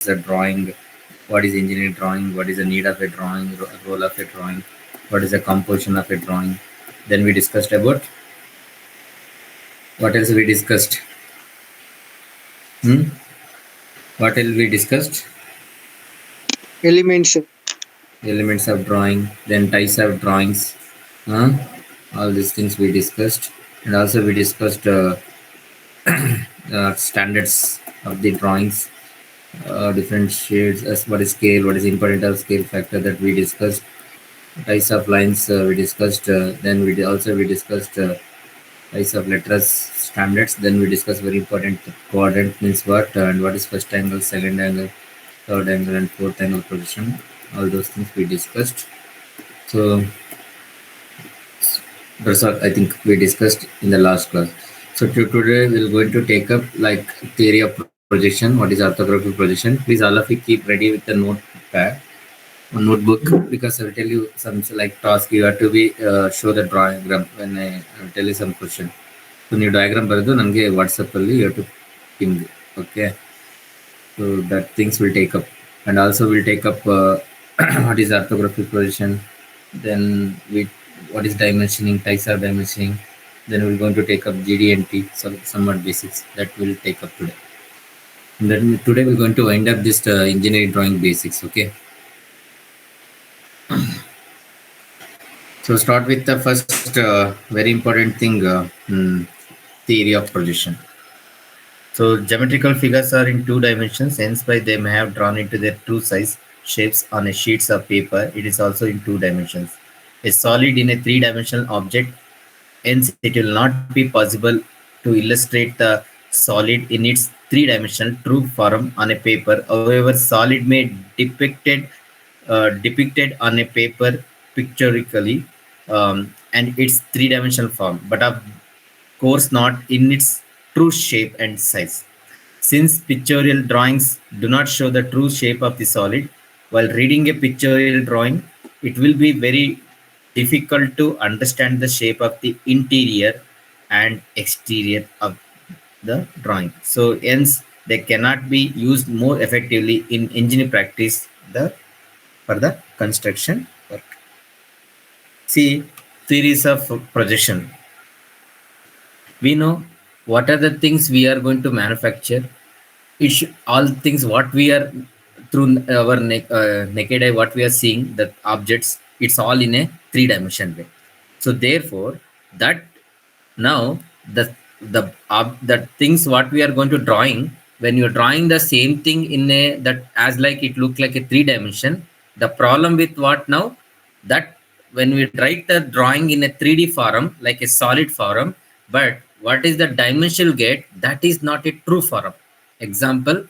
a drawing, what is engineering drawing, what is the need of a drawing, role of a drawing, what is the composition of a drawing. Then we discussed about what else we discussed. Hmm? What else we discussed? Elements. Elements of drawing, then types of drawings. Huh? All these things we discussed, and also we discussed standards of the drawings, different shades, as what is scale, what is important of scale factor that we discussed. Types of lines we discussed. Then we discussed types of letters standards. Then we discussed very important quadrant means what, and what is first angle, second angle, third angle, and fourth angle position. All those things we discussed. So that's what I think we discussed in the last class. So today we're going to take up like theory of projection. What is orthographic projection? Please all of you keep ready with the notepad or notebook, because I will tell you some like task. You have to be show the diagram when I will tell you some question. So new diagram ಬರೆದು ನನಗೆ WhatsApp ಅಲ್ಲಿ you have to ping. Okay. So that things will take up, and also we'll take up what is orthographic projection. Then what is dimensioning, types of dimensioning. Then we're going to take up GD&T, some somewhat basics that we'll take up today. And then today we're going to wind up this engineering drawing basics. Okay. So start with the first very important thing, theory of projection. So geometrical figures are in two dimensions, hence by they may have drawn into their true size shapes on a sheets of paper. It is also in two dimensions. A solid in a three-dimensional object, hence it will not be possible to illustrate the solid in its three-dimensional true form on a paper. However, solid may depicted on a paper pictorially and its three-dimensional form, but of course not in its true shape and size. Since pictorial drawings do not show the true shape of the solid, while reading a pictorial drawing, it will be very difficult to understand the shape of the interior and exterior of the drawing. So hence they cannot be used more effectively in engineering practice for the construction work. See, theories of projection. We know what are the things we are going to manufacture. All things what we are through our naked eye, what we are seeing, the objects, it's all in a three-dimension way. So therefore, that now the things what we are going to drawing, when you're drawing the same thing in a that as like it look like a three-dimension, the problem with what now, that when we write the drawing in a 3D form like a solid form, but what is the dimension get, that is not a true form. Example,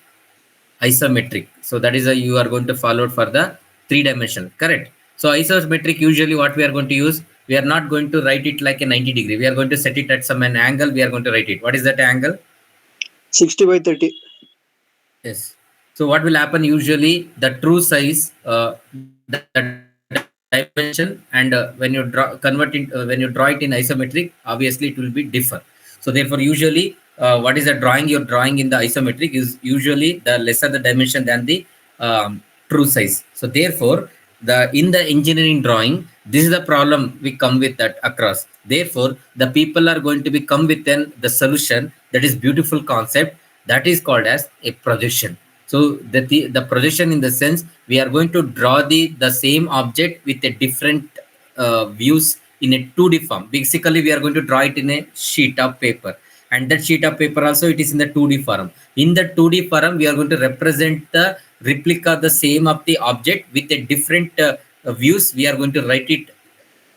isometric. So that is you are going to follow for the three-dimension, correct? So isometric, usually what we are going to use, we are not going to write it like a 90 degree. We are going to set it at some an angle. We are going to write it. What is that angle? 60 by 30. Yes. So what will happen usually, the true size, the dimension, and when you when you draw it in isometric, obviously it will be different. So therefore, usually what is the drawing you're drawing in the isometric is usually the lesser the dimension than the true size. So therefore, in the engineering drawing, this is the problem we come with that across. Therefore, the people are going to be come with the solution that is beautiful concept that is called as a projection. So the projection, in the sense, we are going to draw the same object with a different views in a 2D form. Basically, we are going to draw it in a sheet of paper, and that sheet of paper also it is in the 2D form. In the 2D form, we are going to represent the replica, the same of the object with a different views. We are going to write it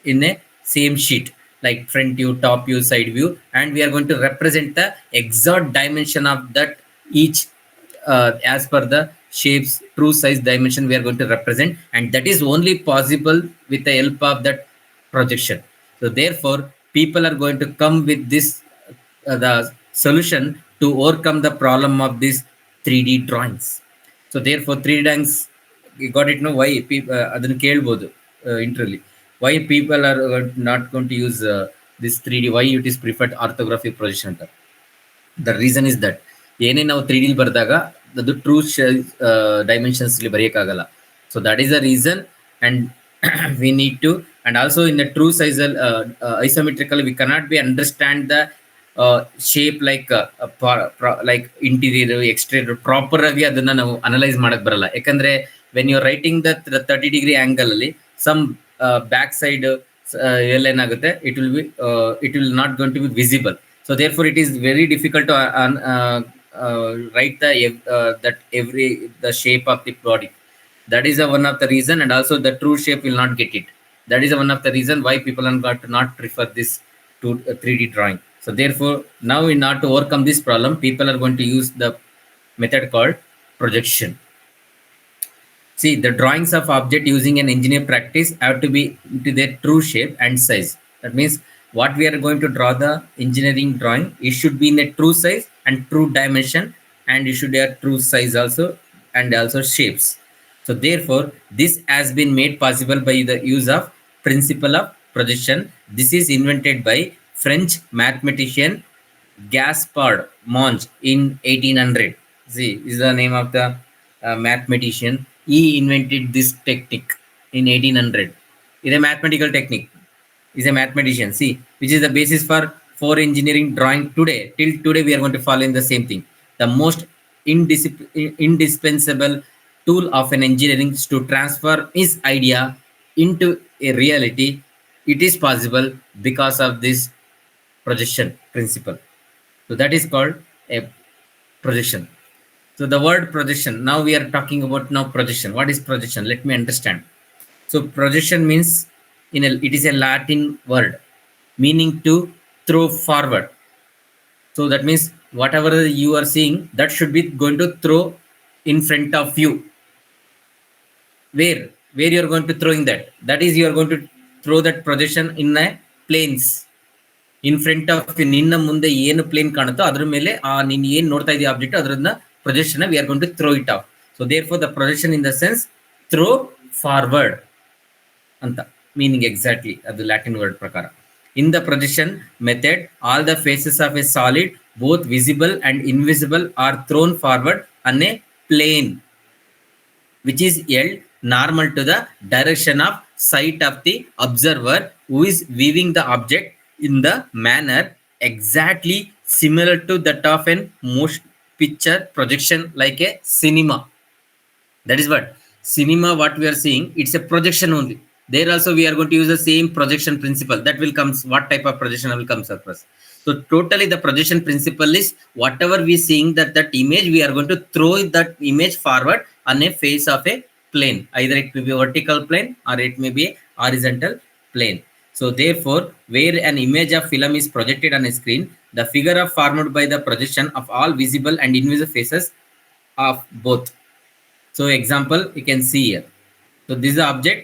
in a same sheet, like front view, top view, side view, and we are going to represent the exact dimension of that each as per the shapes true size dimension we are going to represent, and that is only possible with the help of that projection. So therefore, people are going to come with this the solution to overcome the problem of these 3D drawings. So therefore, 3D drawings, you got it, no? Why people ಅದನ್ನು ಕೇಳ್ಬೋದು interally, why people are not going to use this 3D, why it is preferred orthographic projection. The reason is that ಏನೇ ನಾವು 3D ಬರೆದಾಗ ಅದು true dimensions ಬರೆಯಕ್ಕಾಗಲ್ಲ. So that is the reason, and we need to, and also in the true size isometrical we cannot be understand the shape like like interior exterior proper ಆಗಿ ಅದನ್ನ ನಾವು analyse ಮಾಡಕ್ ಬರಲ್ಲ. ಯಾಕಂದ್ರೆ when you writing the 30 degree angle ಅಲ್ಲಿ some back side ಏನಾಗುತ್ತೆ, it will not going to be visible. So therefore it is very difficult to write the shape of the body. That is one of the reason, and also the true shape will not get it. That is one of the reason why people are got to not prefer this to 3D drawing. So therefore now in order to overcome this problem, people are going to use the method called projection. See, the drawings of object using an engineer practice have to be into their true shape and size. That means what we are going to draw the engineering drawing, it should be in a true size and true dimension, and it should have true size also, and also shapes. So therefore this has been made possible by the use of principle of projection. This is invented by French mathematician Gaspard Monge in 1800. See, this is the name of the mathematician. He invented this technique in 1800. It's a mathematical technique. He's a mathematician. See, which is the basis for engineering drawing today. Till today, we are going to follow in the same thing. The most indispensable tool of an engineering is to transfer his idea into a reality. It is possible because of this projection principle. So that is called a projection. So the word projection, now we are talking about now projection. What is projection? Let me understand. So projection means it is a Latin word meaning to throw forward. So that means whatever you are seeing, that should be going to throw in front of you. Where you are going to throwing that? That is, you are going to throw that projection in a planes. In front of ನಿನ್ನ ಮುಂದೆ ಏನು plane ಕಾಣುತ್ತೋ ಅದ್ರ ಮೇಲೆ ನೀನು ಏನು ನೋಡ್ತಾ ಇದೆಯಾ object, ಅದನ್ನ projection we are going to throw it off. So therefore the projection in the sense throw forward ಅಂತ meaning exactly ಅದು ಲ್ಯಾಟಿನ್ ವರ್ಡ್ ಪ್ರಕಾರ. In the projection method, all the faces of a solid, both visible and invisible, are thrown forward on a plane which is held normal to the direction of sight of the observer who is viewing the object in the manner exactly similar to that of a motion picture projection, like a cinema. That is what cinema, what we are seeing, it's a projection only. There also we are going to use the same projection principle. That will comes, what type of projection will come across. So totally the projection principle is whatever we seeing that image, we are going to throw that image forward on a face of a plane. Either it may be vertical plane or it may be horizontal plane. So therefore, where an image of film is projected on a screen, the figure of formed by the projection of all visible and invisible faces of both. So example, you can see here. So this is the object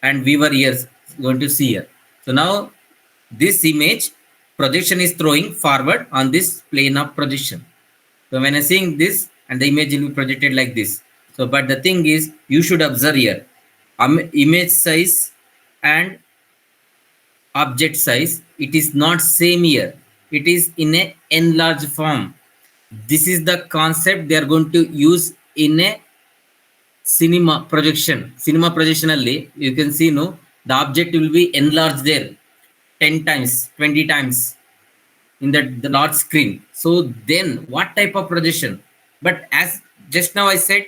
and we were here going to see here. So now this image projection is throwing forward on this plane of projection. So when I seeing this, and the image will be projected like this. So but the thing is, you should observe here image size and object size, it is not same here. It is in a enlarged form. This is the concept they are going to use in a cinema projection. Cinema projection alli you can see, no, the object will be enlarged there 10 times, 20 times in the large screen. So then what type of projection? But as just now I said,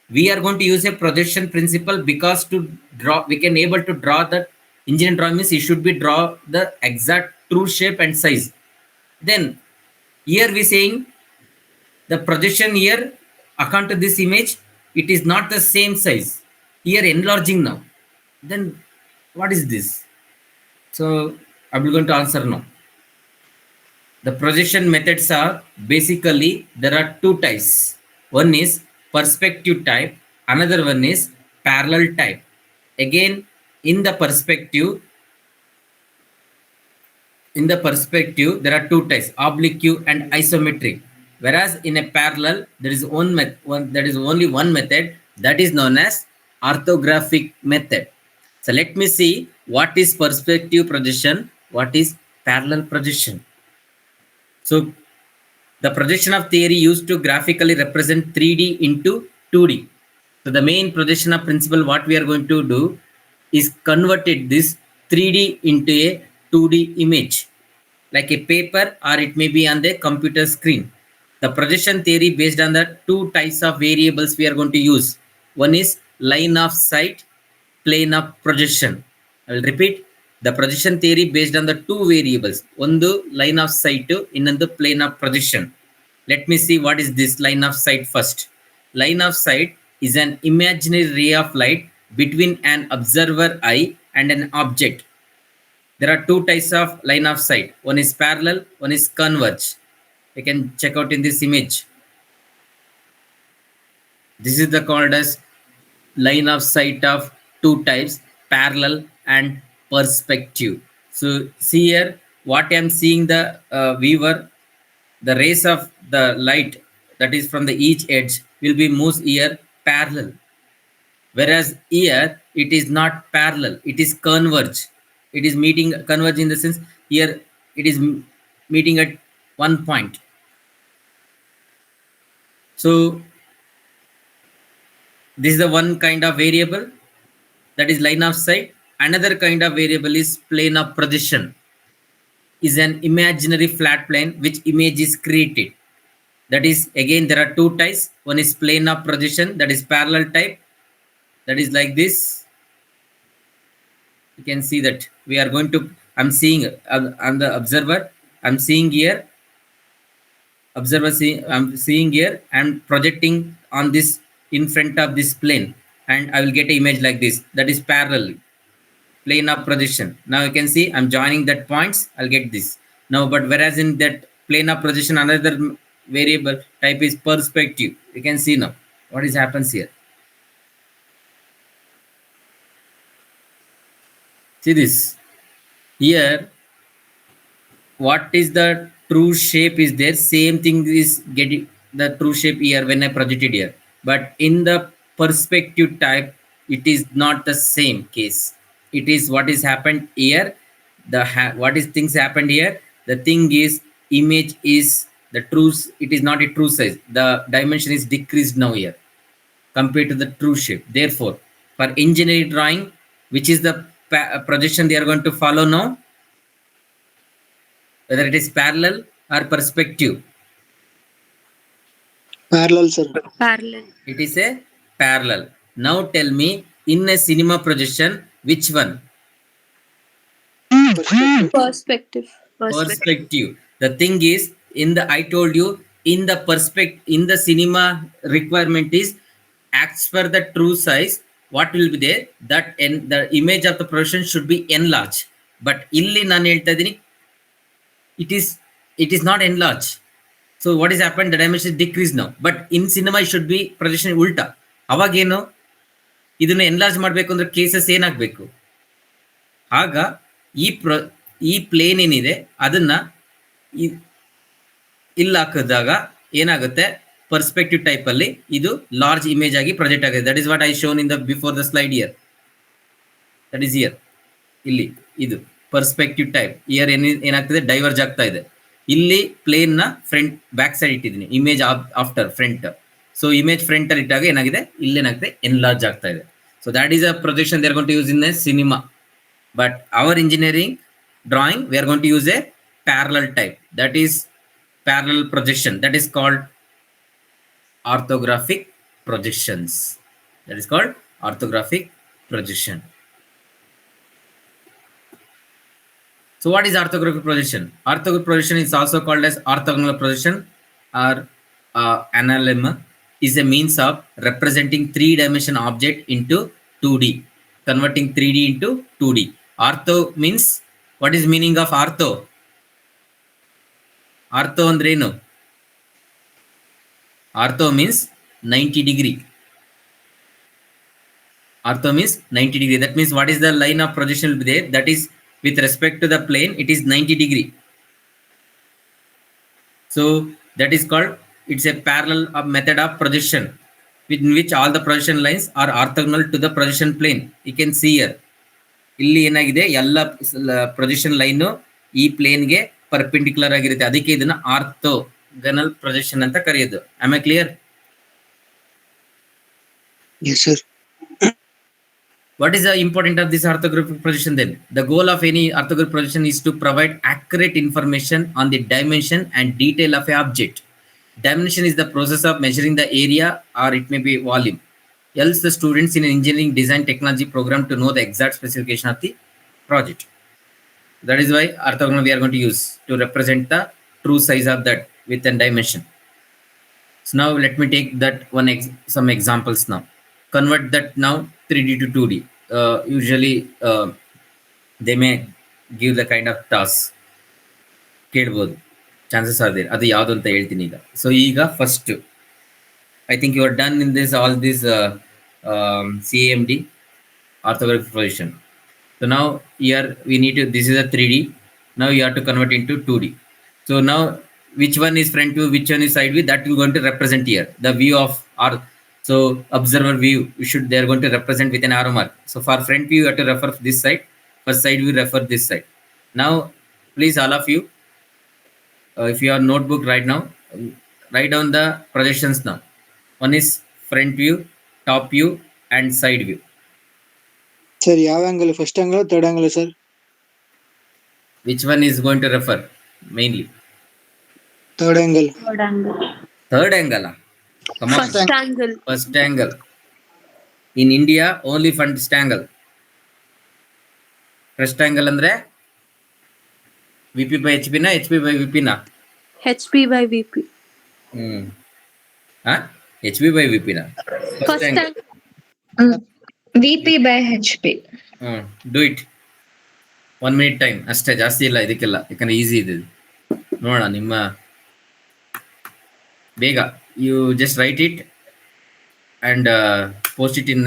we are going to use a projection principle, because to draw, we can able to draw the engineering drawing means it should be draw the exact true shape and size. Then here we saying the projection here according to this image, it is not the same size. Here enlarging now. Then what is this? So I will going to answer now. The projection methods are basically, there are two types. One is perspective type, another one is parallel type. Again, in the perspective there are two types, oblique and isometric. Whereas in a parallel, there is only one method, that is known as orthographic method. So let me see what is perspective projection, what is parallel projection. So The projection of theory used to graphically represent 3D into 2D. So the main projection of principle what we are going to do is converted this 3D into a 2D image, like a paper or it may be on the computer screen. The projection theory based on the two types of variables we are going to use. One is line of sight, plane of projection. I will repeat. The projection theory based on the two variables. One the line of sight, another plane of projection. Let me see what is this line of sight first. Line of sight is an imaginary ray of light between an observer eye and an object. There are two types of line of sight. One is parallel, one is converge. You can check out in this image. This is the called as line of sight of two types, parallel and perspective. So see here, what I am seeing the viewer, the rays of the light that is from the each edge will be moves here parallel. Whereas here it is not parallel, it is converge. It is meeting converge in the sense here it is meeting at one point. So this is the one kind of variable, that is line of sight. Another kind of variable is plane of projection, is an imaginary flat plane which image is created. That is again there are two types. One is plane of projection, that is parallel type, that is like this. You can see that we are going to, I'm seeing on the observer, I'm seeing here, observer see, I'm seeing here, I'm projecting on this in front of this plane and I will get an image like this, that is parallel plane of projection. Now you can see I'm joining that points, I'll get this. Now, but whereas in that plane of projection, another variable type is perspective. You can see now what is happens here. See this here, what is the true shape is there, same thing is getting the true shape here when I projected here, but in the perspective type it is not the same case. It is what is happened here, the what is things happened here, the thing is image is the true, it is not a true size, the dimension is decreased now here compared to the true shape. Therefore for engineering drawing, which is the projection they are going to follow now, whether it is parallel or perspective. Parallel, sir. Parallel. It is a parallel. Now tell me, in a cinema projection, which one? Perspective. Perspective. Perspective. The thing is, in the I told you, in the in the cinema requirement is as per the true size. What will be there? That the image of the projection should be enlarged. But illi ನಾನು ಹೇಳ್ತಾ ಇದೀನಿ, it is not enlarged. So what is happened? The dimension is decreased now. But in cinema it should be projection ಉಲ್ಟಾ. ಅವಾಗೇನು ಇದನ್ನ enlarge ಮಾಡಬೇಕು ಅಂದ್ರೆ cases ಏನಾಗಬೇಕು? ಆಗ ಈ ಪ್ಲೇನ್ ಏನಿದೆ ಅದನ್ನ ಇಲ್ಲಿ ಹಾಕಿದಾಗ ಏನಾಗುತ್ತೆ, ಪರ್ಸ್ಪೆಕ್ಟಿವ್ ಟೈಪ್ ಅಲ್ಲಿ ಇದು ಲಾರ್ಜ್ ಇಮೇಜ್ ಆಗಿ ಪ್ರೊಜೆಕ್ಟ್ ಆಗುತ್ತೆ. That is what I shown in the before the slide here. That is here. ಇಲ್ಲಿ ಇದು ಪರ್ಸ್ಪೆಕ್ಟಿವ್ ಟೈಪ್ ಇಯರ್ ಏನಾಗ್ತದೆ, ಡೈವರ್ಜ್ ಆಗ್ತಾ ಇದೆ. ಇಲ್ಲಿ ಪ್ಲೇನ್ ನ ಫ್ರಂಟ್ ಬ್ಯಾಕ್ ಸೈಡ್ ಇಟ್ಟಿದ್ದೀನಿ, image after front. So image front ಅಲ್ಲಿ ಇಟ್ಟಾಗ ಏನಾಗಿದೆ, ಇಲ್ಲೇನಾಗುತ್ತೆ, ಎನ್ಲಾರ್ಜ್ ಆಗ್ತಾ ಇದೆ. So that is a projection they are going to use in a cinema. But our engineering drawing, we are going to use a parallel type. That is parallel projection. That is called orthographic projections. That is called orthographic projection. So what is orthographic projection? Orthographic projection is also called as orthogonal projection or analemma. Is a means of representing three-dimensional object into 2D. Converting 3D into 2D. Ortho means, what is meaning of ortho? Ortho andre ಏನು? Ortho means 90 degree. Ortho means 90 degree. That means what is the line of projection will be there? That is with respect to the plane, it is 90 degree. So that is called, it's a parallel method of projection, in which all the projection lines are orthogonal to the projection plane. You can see here. ಇಲ್ಲಿ ಏನಾಗಿದೆ, ಎಲ್ಲ projection line ಈ ಪ್ಲೇನ್ಗೆ perpendicular ಆಗಿರುತ್ತೆ. ಅದಕ್ಕೆ ಇದನ್ನ ortho orthogonal projection ಅಂತ ಕರೆಯೋದು. Am I clear? Yes, sir. What is the importance of this orthographic projection then? The goal of any orthographic projection is to provide accurate information on the dimension and detail of a object. Dimension is the process of measuring the area or it may be volume. Else the students in an engineering design technology program to know the exact specification of the project. That is why orthogonal we are going to use to represent the true size of that with a dimension. So now let me take that some examples now. Convert that now 3D to 2D. Usually they may give the kind of task. ಕೇಳ್ಬೋದು, chances are there. ಅದು ಯಾವುದು ಅಂತ ಹೇಳ್ತೀನಿ ಈಗ. So ಈಗ first I think you are done in this all this CAMD orthographic projection. So now here we need to, this is a 3D. Now you have to convert into 2D. So now which one is front view, which one is side view, that we're going to represent here. The view of our, so observer view, they are going to represent with an arrow mark. So for front view you have to refer this side, for side view refer this side. Now please all of you, if you have notebook right now, write down the projections now. One is front view, top view and side view. Sir, ಯಾವ angle? First angle, third angle, sir? Which one is going to refer mainly? Third angle. Third angle. Third angle. Come on. First angle. First angle. In India, only first angle. First angle ಅಂದ್ರೆ VP by HP na HP by VP na? HP by VP. HP by VP na? First angle. VP by HP. Do it. 1 minute time ಅಷ್ಟೇ, ಜಾಸ್ತಿ ಇಲ್ಲ ಇದಕ್ಕೆಲ್ಲ, ಯಾಕಂದ್ರೆ easy ಇದೆ. ನೋಡೋಣ ನಿಮ್ಮ ಬೇಗ. You just write it and post it in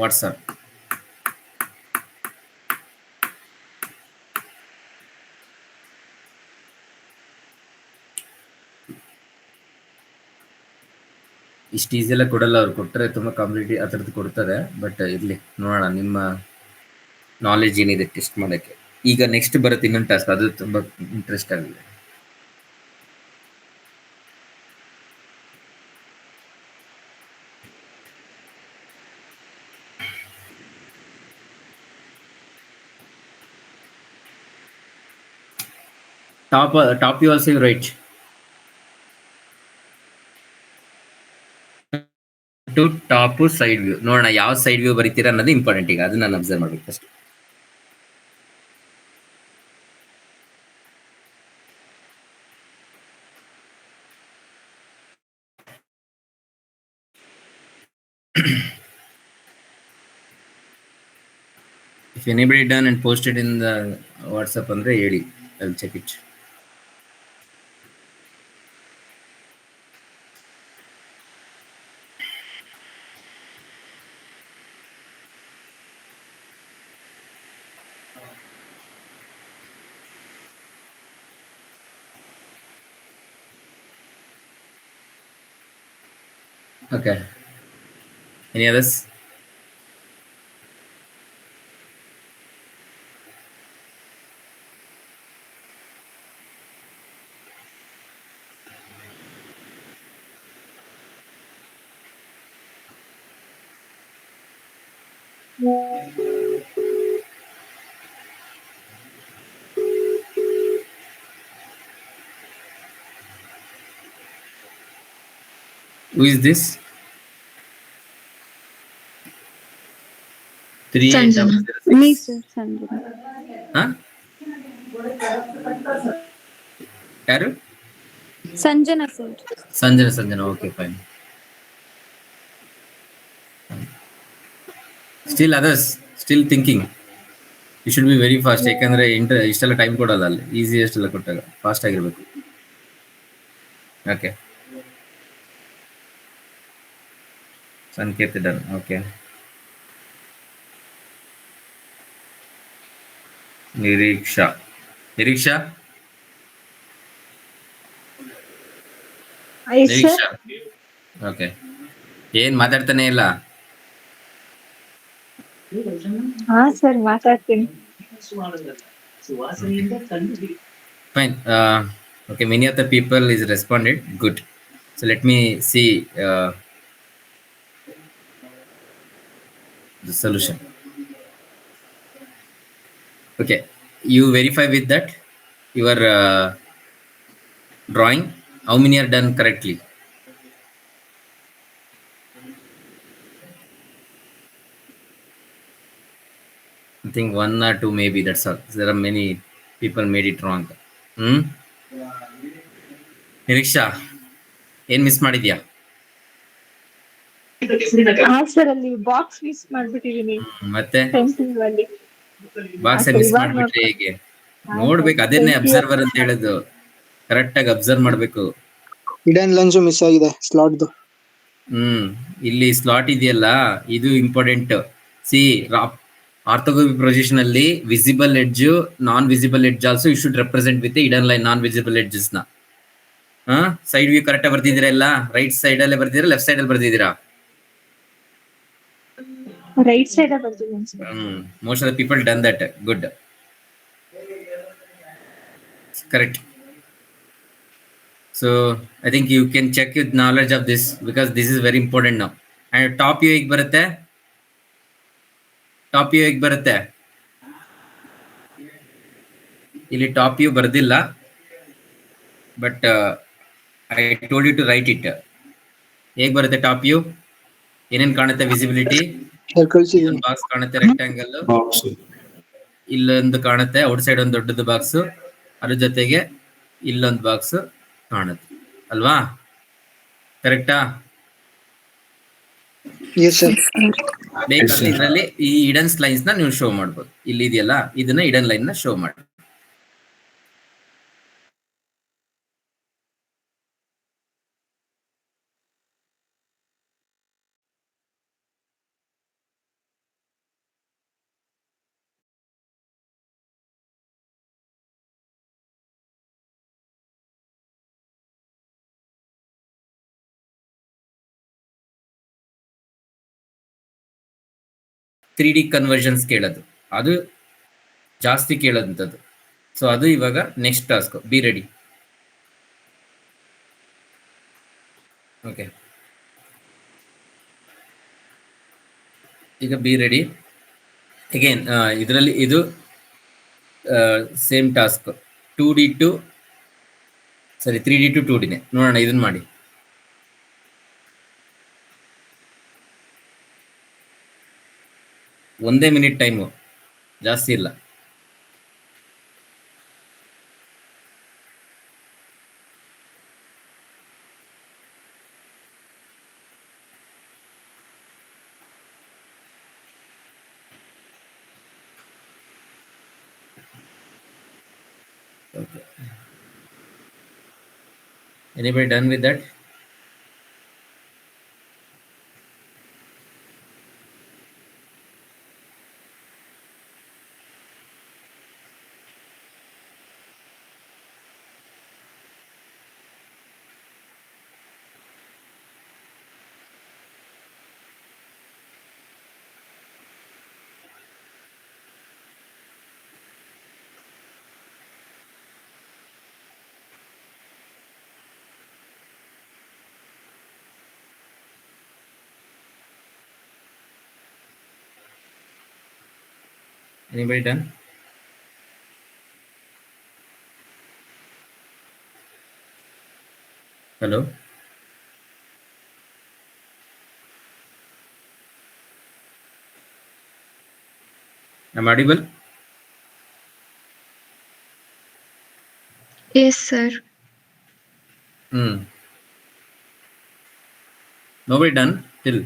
WhatsApp. ಇಷ್ಟು ಈಸಿ ಎಲ್ಲ ಕೊಡಲ್ಲ ಅವ್ರು, ಕೊಟ್ಟರೆ ತುಂಬ ಕಾಂಪಿಟೇಟಿವ್ ಆ ಥರದ್ದು ಕೊಡ್ತಾರೆ. ಬಟ್ ಇರಲಿ, ನೋಡೋಣ ನಿಮ್ಮ ನಾಲೆಜ್ ಏನಿದೆ ಟೆಸ್ಟ್ ಮಾಡೋಕ್ಕೆ. ಈಗ ನೆಕ್ಸ್ಟ್ ಬರುತ್ತೆ ಇನ್ನೊಂದು ಟಾಸ್ಕ್, ಅದು ತುಂಬ ಇಂಟ್ರೆಸ್ಟ್ ಆಗಿದೆ. Top you also you write. To top side view. ನೋಡೋಣ ಯಾವ ಸೈಡ್ ವ್ಯೂ ಬರೀತೀರಾ ಅನ್ನೋದು ಇಂಪಾರ್ಟೆಂಟ್. ಈಗ ಅದು ನಾನು ಅಬ್ಸರ್ವ್ ಮಾಡ್ಬೇಕು first. If anybody done and posted in the WhatsApp ಅಂದ್ರೆ ಹೇಳಿ, I will check it. Okay. Any others? Who is this? 3 Sanjana. Me, sir. Sanjana. Huh? ಯಾರು? Sanjana, sir. Sanjana. Okay, fine. Still others, still thinking. You should be very fast. ಯಾಕಂದ್ರೆ ಇಷ್ಟೆಲ್ಲ time ಕೊಡಲ್ಲ ಅಲ್ಲಿ, easiest ಎಲ್ಲ ಕೊಟ್ಟಾಗ fast ಆಗಿರ್ಬೇಕು. Okay, ಸಂಕೇತ್ done. Okay, Niriksha. Okay, ಏನ್ ಮಾತಾಡ್ತಾನೆ ಇಲ್ಲ? ಹಾ ಸರ್, ಮಾತಾಡ್ತೀನಿ. Fine. Okay, many of the people is responded. Good. So let me see the solution. Okay, you verify with that your drawing. How many are done correctly? I think one or two maybe. That's all. There are many people made it wrong. Hmm. Niriksha ಏನ್ miss ಮಾಡಿದ್ಯಾ? Sir ಅಲ್ಲಿ box miss ಮಾಡ್ಬಿಟ್ಟಿದೀನಿ ಮತ್ತೆ pencil ಅಲ್ಲಿ. Box sir miss ಇವಾಗ ಮಾಡ್ಬಿಟ್ರೆ ನೋಡ್ಕೊ. ಹೇಗೆ? ನೋಡ್ಬೇಕು, ಅದನ್ನೇ ಅಬ್ಸರ್ವರ್ ಅಂತ ಹೇಳುದು. ಕರೆಕ್ಟ್ ಆಗಿ ಅಬ್ಸರ್ವ್ ಮಾಡ್ಬೇಕು. ಹಿಡನ್ ಲೈನ್ಸ್ ಮಿಸ್ ಆಗಿದೆ ಸ್ಲಾಟ್ದು. ಇಲ್ಲಿ ಸ್ಲಾಟ್ ಇದೆಯಲ್ಲ, ಇದು ಇಂಪಾರ್ಟೆಂಟ್. ಸಿ, ಆರ್ಥೋಗೋನಲ್ ಪ್ರೊಜೆಕ್ಷನ್ ಅಲ್ಲಿ visible edge, non visible edge also you should represent with hidden line, non visible edges ನ. ಸೈಡ್ ವ್ಯೂ ಕರೆಕ್ಟ್ ಬರ್ತಿದ್ದೀರಾ ಎಲ್ಲ? ರೈಟ್ ಸೈಡ್ ಅಲ್ಲೇ ಬರ್ತಿದ್ದೀರಾ, ಲೆಫ್ಟ್ ಸೈಡ್ ಅಲ್ಲಿ ಬರ್ತಿದ್ದೀರಾ? ರೈಟ್ ಸೈಡ್ ಬರ್ತಿದ್ದೀನಿ sir. Most of the people done that. Good, correct. So I think you can check with knowledge of this because this is very important now. And top view ಹೇಗೆ ಬರುತ್ತೆ? Top view ಹೇಗೆ ಬರುತ್ತೆ? ಇಲ್ಲಿ top view ಬರ್ದಿಲ್ಲ, but I told you to write it. ಹೇಗೆ ಬರುತ್ತೆ top view? ಏನೇನು ಕಾಣುತ್ತೆ ವಿಸಿಬಿಲಿಟಿ? ಕಳ್ಸಿದೀನಿ. ಬಾಕ್ಸ್ ಕಾಣುತ್ತೆ, ರೆಕ್ಟಾಂಗಲ್. ಇಲ್ಲೊಂದು ಕಾಣುತ್ತೆ, ಔಟ್ ಸೈಡ್ ಒಂದು ದೊಡ್ಡದು ಬಾಕ್ಸ್, ಅದ್ರ ಜೊತೆಗೆ ಇಲ್ಲೊಂದು ಬಾಕ್ಸ್ ಕಾಣುತ್ತೆ ಅಲ್ವಾ? ಕರೆಕ್ಟಾ? Yes sir. ಬೇಕಾದ್ರೆ ಇದರಲ್ಲಿ ಈ ಹಿಡನ್ ಲೈನ್ಸ್ ನ ನೀವು ಶೋ ಮಾಡ್ಬೋದು. ಇಲ್ಲಿ ಇದೆಯಲ್ಲ, ಇದನ್ನ ಹಿಡನ್ ಲೈನ್ ನ ಶೋ ಮಾಡಿ. ತ್ರೀ ಡಿ ಕನ್ವರ್ಷನ್ಸ್ ಕೇಳೋದು, ಅದು ಜಾಸ್ತಿ ಕೇಳೋದಂಥದ್ದು. ಸೊ ಅದು ಇವಾಗ next task. Be ready. Okay, ಈಗ ಬಿ ರೆಡಿ. ಅಗೇನ್ ಇದರಲ್ಲಿ ಇದು same task. 2D to 3D to 2Dನೇ ನೋಡೋಣ. ಇದನ್ನ ಮಾಡಿ. ಒಂದೇ ಮಿನಿಟ್ ಟೈಮು, ಜಾಸ್ತಿ ಇಲ್ಲ. Okay. Anybody done with that? Anybody done? Hello? I'm audible? Yes, sir. Nobody done till?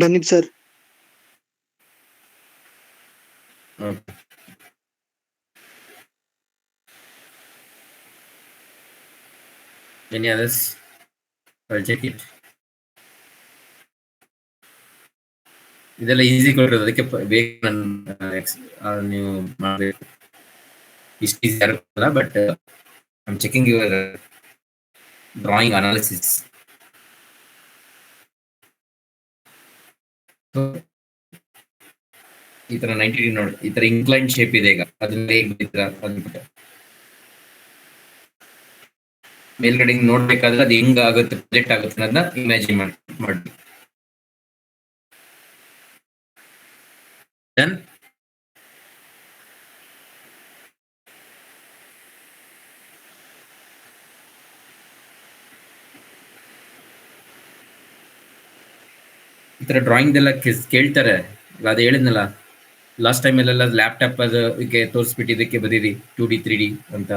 Done it, sir. Okay. Any others? I'll check it. ಇದೆಲ್ಲ easy ಕೊಟ್ಟಿರೋದು, ಅದಕ್ಕೆ ಬೇಗ ನೀವು ಮಾಡಬೇಕು. ಇಷ್ಟು ಈಸಿ ಅಲ್ಲ, but I am checking your drawing analysis. ಈ ತರ 90 ಡಿಗ್ರಿ ನೋಡಿ, ಈ ತರ ಇನ್ಕ್ಲೈನ್ ಶೇಪ್ ಇದೆ. ಈಗ ಅದನ್ನ ಮೇಲ್ಗಡೆ ನೋಡ್ಬೇಕಾದ್ರೆ ಅದು ಹೆಂಗ್ ಆಗುತ್ತೆ, ಪ್ರೊಜೆಕ್ಟ್ ಆಗುತ್ತೆ ಅನ್ನೋದನ್ನ ಇಮ್ಯಾಜಿನ್ ಮಾಡಿ. Done? ಈ ತರ ಡ್ರಾಯಿಂಗ್ ಎಲ್ಲ ಕೇಳ್ತಾರೆ, ಅದು ಹೇಳಿದ್ನಲ್ಲ ಲಾಸ್ಟ್ ಟೈಮ್ ಎಲ್ಲ ಲ್ಯಾಪ್ಟಾಪ್ ಅದಕ್ಕೆ ತೋರಿಸ್ಬಿಟ್ಟು ಇದಕ್ಕೆ ಬರೀರಿ 2D 3D ಅಂತ,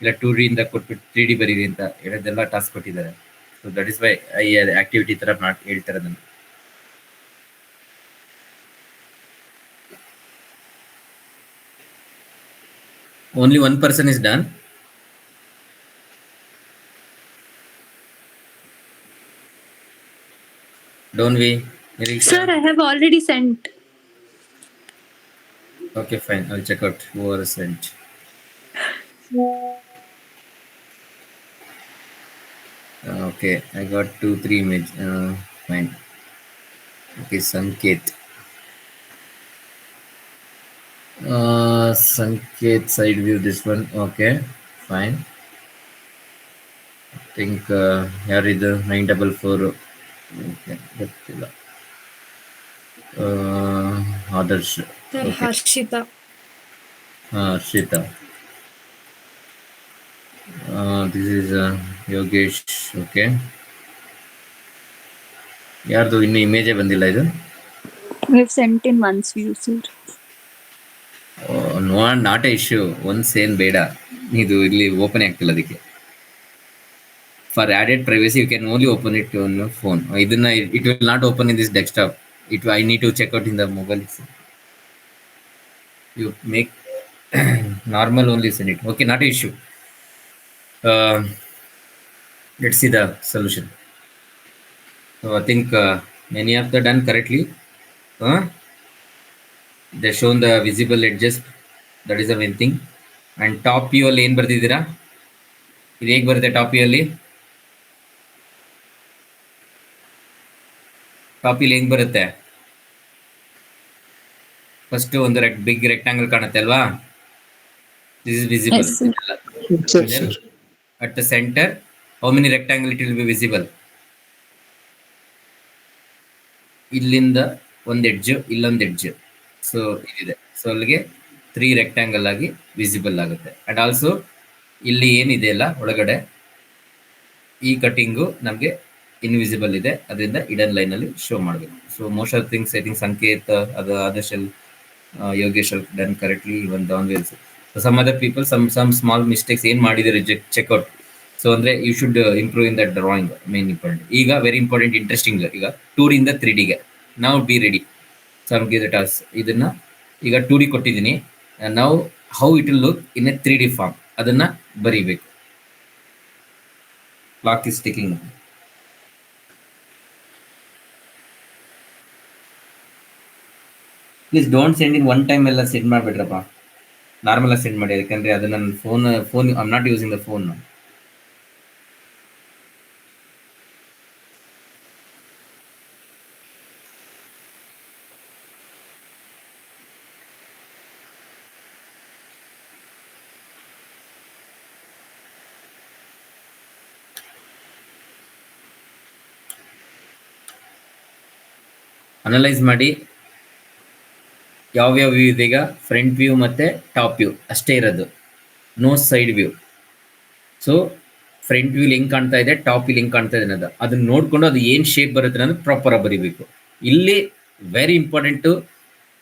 ಇಲ್ಲ 2D ಇಂದ ಕೊಟ್ಬಿಟ್ಟು 3D ಬರೀರಿ ಅಂತ ಹೇಳೋದೆಲ್ಲ ಟಾಸ್ಕ್ ಕೊಟ್ಟಿದ್ದಾರೆ. So that is why I activity ತರ ಹೇಳ್ತಾರೆ ಅದನ್ನು. Only one person is done. Don't we? Nirisha? Sir, I have already sent. Okay, fine. I'll check out who are sent. Okay, I got 2-3 image. Fine. Okay, Sanket. Sanket side view. This one. Okay, fine. I think here is the 944. Okay, ಗೊತ್ತಿಲ್ಲ. Adarsh. Sir, Okay. Harshita. Harshita. This is Yogesh. Okay. ಯಾರ್ದು ಇನ್ನು ಇಮೇಜೇ ಬಂದಿಲ್ಲ ಇದು? We've sent in once view, sir. No, not a issue. Once ಏನ್ ಬೇಡ, ಇದು ಇಲ್ಲಿ open ಆಗ್ತಿಲ್ಲ ಅದಕ್ಕೆ. For added privacy you can only open it on phone. ಇದನ್ನ it will not open in this desktop. I need to check out in the mobile. You make normal only send it. Okay, not a issue. Let's see the solution. So I think many of them done correctly. They shown the visible edges. That is the main thing. And top view ಅಲ್ಲಿ ಏನ್ ಬರ್ದಿದ್ದೀರಾ? ಇದು ಹೇಗೆ ಬರುತ್ತೆ top view ಅಲ್ಲಿ? Top view ಹೆಂಗ್ ಬರುತ್ತೆ? First ಒಂದು big rectangle ಕಾಣುತ್ತೆ ಅಲ್ವಾ? This is visible. Yes, sir. Sir, Then sir. at the center, how many rectangle it will be visible? ಇಲ್ಲಿಂದ ಒಂದು ಎಡ್ಜ್, ಇಲ್ಲೊಂದು ಎಡ್ಜ್. ಸೊ ಇದಿದೆ. ಸೊ ಅಲ್ಲಿಗೆ 3 ರೆಕ್ಟಾಂಗಲ್ ಆಗಿ ವಿಸಿಬಲ್ ಆಗುತ್ತೆ. ಅಂಡ್ ಆಲ್ಸೋ ಇಲ್ಲಿ ಏನಿದೆ ಅಲ್ಲ ಒಳಗಡೆ, ಈ ಕಟಿಂಗು ನಮಗೆ ಇನ್ವಿಸಿಬಲ್ ಇದೆ, ಅದರಿಂದ ಇಡನ್ ಲೈನ್ ಅಲ್ಲಿ ಶೋ ಮಾಡಬೇಕು. So most of things I think Sanket, ಅದು Adarsh, Yogesh done correctly, even done well. Some other people some small mistakes ಏನ್ ಮಾಡಿದರೆ ಚೆಕ್ಔಟ್. ಸೊ ಅಂದ್ರೆ you should improve in that drawing, main important. ಈಗ very important, interesting. ಈಗ 2D ಇಂದ 3Dಗೆ ನಾವು be ready. So ನಮ್ಗೆ ಇದು ಟಾಸ್, ಇದನ್ನ ಈಗ 2D ಕೊಟ್ಟಿದ್ದೀನಿ. ನಾವು how it will look in a 3D form, ಅದನ್ನ ಬರೀಬೇಕು. Clock is ticking. Please don't send in one time ಎಲ್ಲ ಸೆಂಡ್ ಮಾಡಿಬಿಟ್ರಪ್ಪ. ನಾರ್ಮಲ್ ಆಗಿ ಸೆಂಡ್ ಮಾಡಿ, ಯಾಕಂದ್ರೆ ಅದು ನನ್ನ phone I am not using the phone. Analyse ಮಾಡಿ ಯಾವ್ಯಾವ ವ್ಯೂ ಇದೆ. ಈಗ ಫ್ರಂಟ್ ವ್ಯೂ ಮತ್ತೆ ಟಾಪ್ ವ್ಯೂ ಅಷ್ಟೇ ಇರೋದು, no side view. So front view ಹೆಂಗ್ ಕಾಣ್ತಾ ಇದೆ, ಟಾಪ್ ವ್ಯೂ ಹೆಂಗ್ ಕಾಣ್ತಾ ಇದೆ ಅನ್ನೋದು ಅದನ್ನ ನೋಡ್ಕೊಂಡು ಅದು ಏನ್ ಶೇಪ್ ಬರುತ್ತೆ ಅನ್ನೋದು ಪ್ರಾಪರ್ ಆಗಿ ಬರೀಬೇಕು. ಇಲ್ಲಿ ವೆರಿ ಇಂಪಾರ್ಟೆಂಟ್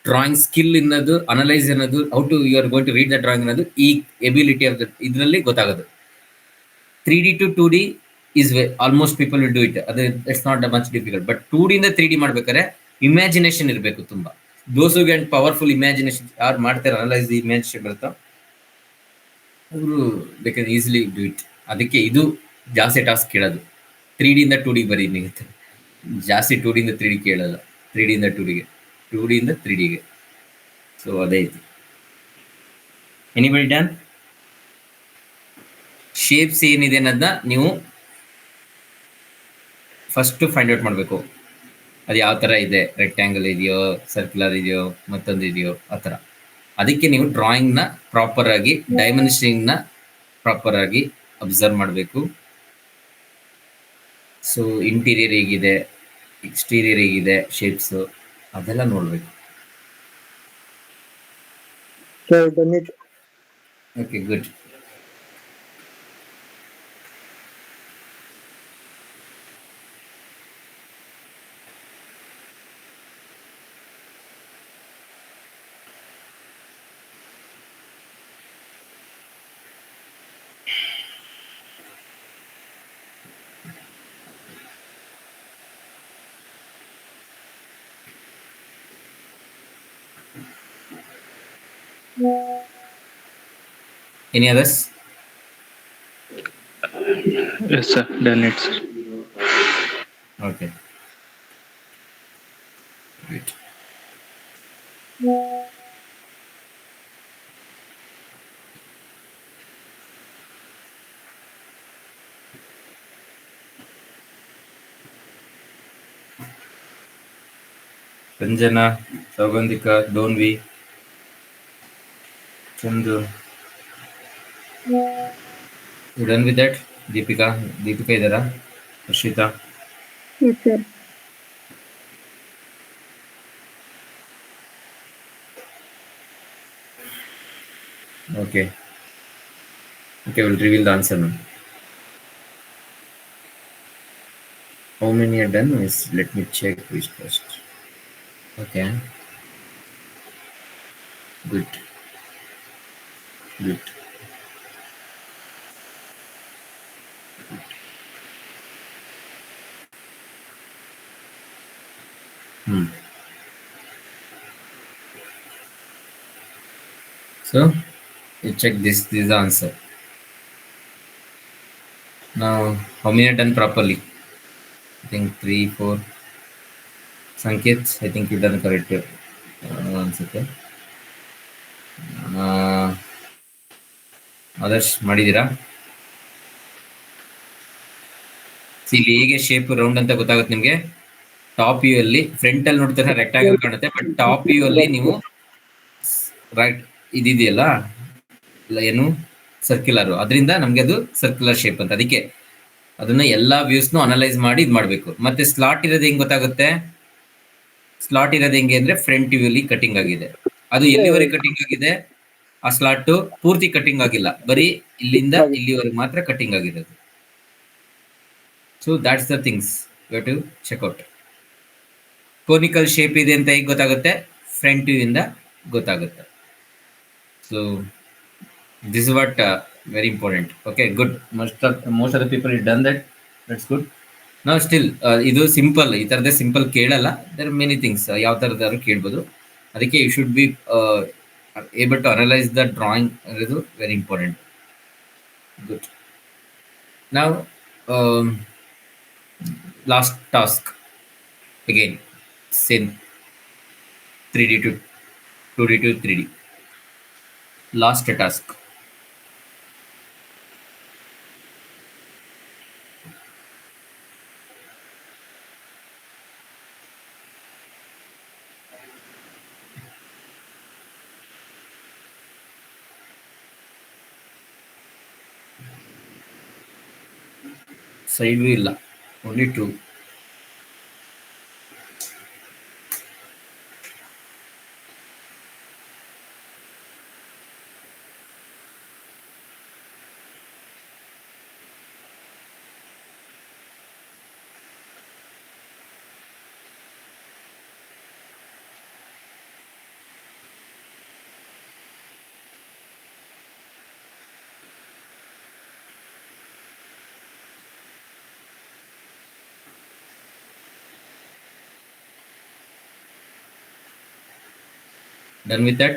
ಡ್ರಾಯಿಂಗ್ ಸ್ಕಿಲ್ ಅನ್ನೋದು, ಅನಲೈಸ್ ಅನ್ನೋದು, how to you are going to read the drawing ಅನ್ನೋದು ಈ ಎಬಿಲಿಟಿ ಆಫ್ ಇದರಲ್ಲಿ ಗೊತ್ತಾಗೋದು. 3D to 2D is almost people will do it. ಅದು it's not much difficult. But 2D ಇಂದ 3D ಮಾಡ್ಬೇಕಾದ್ರೆ imagination ಇರಬೇಕು ತುಂಬಾ. Those who get powerful imagination, ಯಾರು ಮಾಡ್ತಾರೆ ಅನಲೈಸ್ ಇಮ್ಯಾಜಿನೇಷನ್ ಬರುತ್ತಾ ಅವರು they can easily do it. ಅದಕ್ಕೆ ಇದು ಜಾಸ್ತಿ ಟಾಸ್ಕ್ ಕೇಳೋದು. 3D ಇಂದ 2D ಬರೀ ನಿಗುತ್ತೆ ಜಾಸ್ತಿ, 2D ಇಂದ 3D ಕೇಳಲ್ಲ. 3D ಇಂದ 2Dಗೆ, 2D ಇಂದ 3Dಗೆ. ಸೊ ಅದೇ ಐತಿ. Anybody done? ಶೇಪ್ಸ್ ಏನಿದೆ ಅನ್ನೋದನ್ನ ನೀವು ಫಸ್ಟ್ ಫೈಂಡ್ ಔಟ್ ಮಾಡಬೇಕು. ಅದು ಯಾವ ಥರ ಇದೆ, ರೆಕ್ಟ್ಯಾಂಗಲ್ ಇದೆಯೋ, ಸರ್ಕ್ಯುಲರ್ ಇದೆಯೋ, ಮತ್ತೊಂದು ಇದೆಯೋ, ಆ ಥರ. ಅದಕ್ಕೆ ನೀವು ಡ್ರಾಯಿಂಗ್ನ ಪ್ರಾಪರ್ ಆಗಿ, ಡೈಮೆನ್ಷನಿಂಗ್ನ ಪ್ರಾಪರ್ ಆಗಿ ಅಬ್ಸರ್ವ್ ಮಾಡಬೇಕು. ಸೊ ಇಂಟೀರಿಯರ್ ಹೇಗಿದೆ, ಎಕ್ಸ್ಟೀರಿಯರ್ ಹೇಗಿದೆ, ಶೇಪ್ಸು ಅದೆಲ್ಲ ನೋಡಬೇಕು. Sir done it. Okay, good. Any others? Yes, sir. Done it, sir. Okay. Great. Sanjana, Saugandhika, Donvi, Chandu. You done with that? Deepika ಇದರ? Harshita? Yes, sir. Okay. Okay, we'll reveal the answer now. How many are done? Let me check which first. Okay. Good. Good. So you check this is the answer. Now how many are done properly? I think 3, 4. Sanket, I think you done correct. One second. Others ಮಾಡಿದ್ದೀರಾ? ಇಲ್ಲಿ ಹೇಗೆ shape round ಅಂತ ಗೊತ್ತಾಗುತ್ತೆ ನಿಮಗೆ. Top view ಅಲ್ಲಿ front ಅಲ್ಲಿ ನೋಡ್ತಾರೆ rectangle ಕಾಣುತ್ತೆ, ಬಟ್ ಟಾಪ್ ವ್ಯೂ ಅಲ್ಲಿ ನೀವು ರೈಟ್ ಇದೆಯಲ್ಲ, ಏನು ಸರ್ಕ್ಯುಲರ್, ಅದರಿಂದ ನಮ್ಗೆ ಅದು ಸರ್ಕ್ಯುಲರ್ ಶೇಪ್ ಅಂತ. ಅದಕ್ಕೆ ಅದನ್ನ ಎಲ್ಲಾ ವ್ಯೂಸ್ನು ಅನಲೈಸ್ ಮಾಡಿ ಇದು ಮಾಡಬೇಕು. ಮತ್ತೆ ಸ್ಲಾಟ್ ಇರೋದು ಹೆಂಗ್ ಗೊತ್ತಾಗುತ್ತೆ? ಸ್ಲಾಟ್ ಇರೋದು ಹೆಂಗೆ ಅಂದ್ರೆ ಫ್ರಂಟ್ ವ್ಯೂ ಅಲ್ಲಿ ಕಟಿಂಗ್ ಆಗಿದೆ. ಅದು ಎಲ್ಲಿವರೆಗೆ ಕಟಿಂಗ್ ಆಗಿದೆ? ಆ ಸ್ಲಾಟ್ ಪೂರ್ತಿ ಕಟಿಂಗ್ ಆಗಿಲ್ಲ, ಬರೀ ಇಲ್ಲಿಂದ ಇಲ್ಲಿವರೆಗೆ ಮಾತ್ರ ಕಟಿಂಗ್ ಆಗಿರೋದು. So that's the things you have to check out. Conical shape ಇದೆ ಅಂತ ಹೇಗೆ ಗೊತ್ತಾಗುತ್ತೆ? ಫ್ರಂಟ್ ವ್ಯೂ ಇಂದ ಗೊತ್ತಾಗುತ್ತೆ. So this is what very important. Okay, good. Most of the people have done that. That's good. Now still ಇದು simple, ಈ ತರದೇ simple ಕೇಳಲ್ಲ. there are many things ಯಾವ ತರದಾದ್ರು ಕೇಳ್ಬೋದು. ಅದಕ್ಕೆ you should be able to analyze the drawing is very important. Good. Now last task again, same 3D to 2D to 3D. Last task. Side view ಇಲ್ಲ, only 2. Done with that?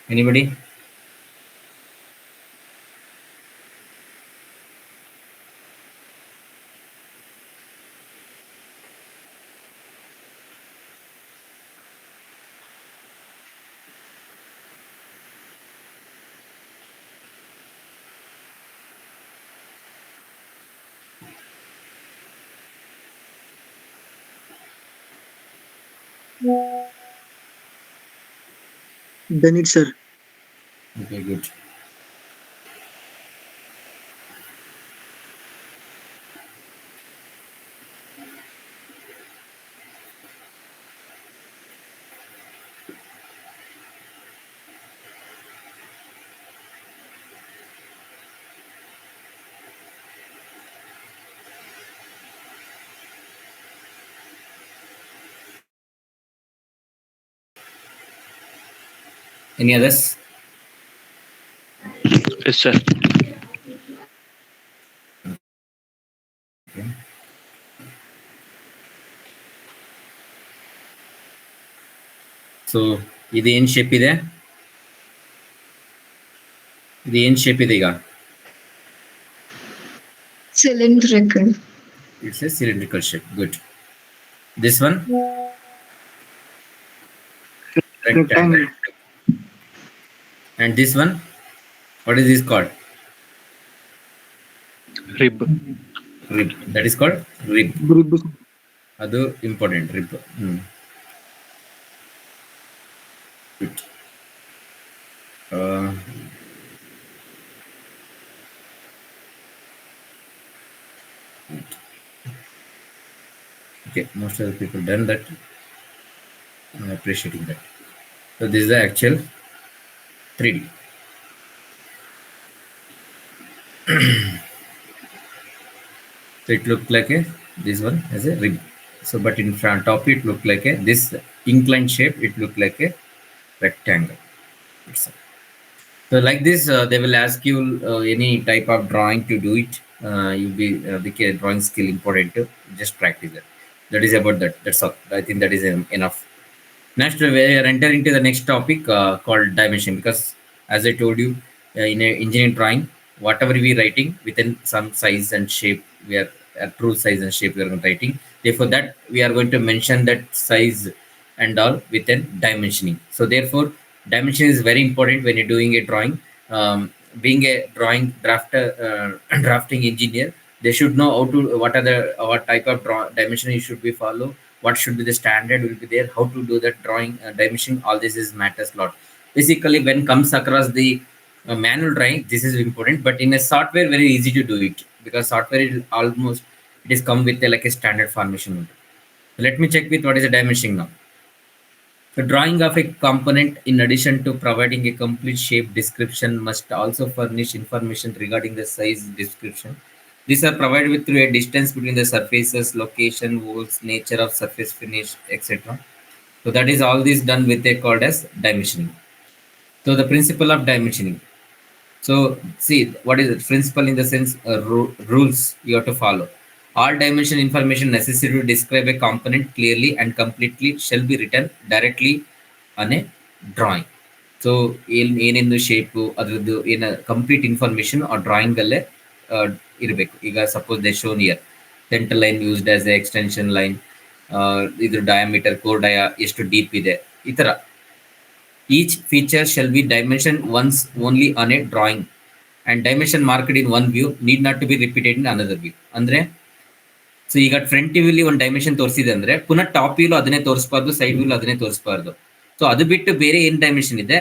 Anybody? Done it, sir. Okay, good. Any others? Yes, sir. Okay. So ಇದು ಏನ್ shape ಇದೆ? ಇದು ಏನ್ shape ಇದೆ ಈಗ? Cylindrical. It's a cylindrical shape. Good. This one? Rectangle. And this one? What is this called? Rib. Rib. That is called rib. Rib. ಅದು important rib. Good. Okay, most of the people done that. I'm appreciating that. So this is the actual 3D. So it looked like this one as a rib. So but in front of it looked like this inclined shape. It looked like a rectangle. So like this, they will ask you any type of drawing to do it. You'll be the drawing skill important to just practice that. That is about that. That's all. I think that is enough. Next, we are entering into the next topic called dimension, because as I told you, in a engineering drawing, whatever we writing within some size and shape, we are true size and shape we are writing. Therefore, that we are going to mention that size and all within dimensioning. So therefore, dimension is very important when you're doing a drawing. Being a drawing drafting engineer, they should know how to what type of dimension you should be follow, what should be the standard will be there, how to do that drawing dimension. All this is matters a lot. Basically, when comes across the manual drawing, this is important, but in a software, very easy to do it, because software is almost it is come with like a standard formation. So let me check with what is the dimensioning now. The drawing of a component, in addition to providing a complete shape description, must also furnish information regarding the size description. These are provided with through a distance between the surfaces, location, walls, nature of surface finish, etc. So that is all this done with a called as dimensioning. So the principle of dimensioning. So see, what is it? Principle in the sense rules you have to follow. All dimension information necessary to describe a component clearly and completely shall be written directly on a drawing. So ಏನೇನು shape ಅದರದ್ದು ಏನು complete information ಆ drawing ಅಲ್ಲೇ ಇರಬೇಕು. ಈಗ suppose they shown year centre line used as A extension line, ಇದ್ರ diameter core dia ಎಷ್ಟು deep ಇದೆ, ಈ ತರ each feature shall be dimensioned once only on a drawing, and dimension marked in one view need not to be repeated in another view. ಅಂದ್ರೆ so ಈಗ front ವ್ಯೂಲಿ ಒಂದು dimension ತೋರಿಸಿದೆ ಅಂದ್ರೆ ಪುನಃ ಟಾಪ್ ವ್ಯೂಲು ಅದನ್ನೇ ತೋರಿಸಬಾರ್ದು, ಸೈಡ್ ವ್ಯೂಲು ಅದನ್ನೇ ತೋರಿಸಬಾರ್ದು. ಸೊ ಅದು ಬಿಟ್ಟು ಬೇರೆ ಏನ್ ಡೈಮೆನ್ಷನ್ ಇದೆ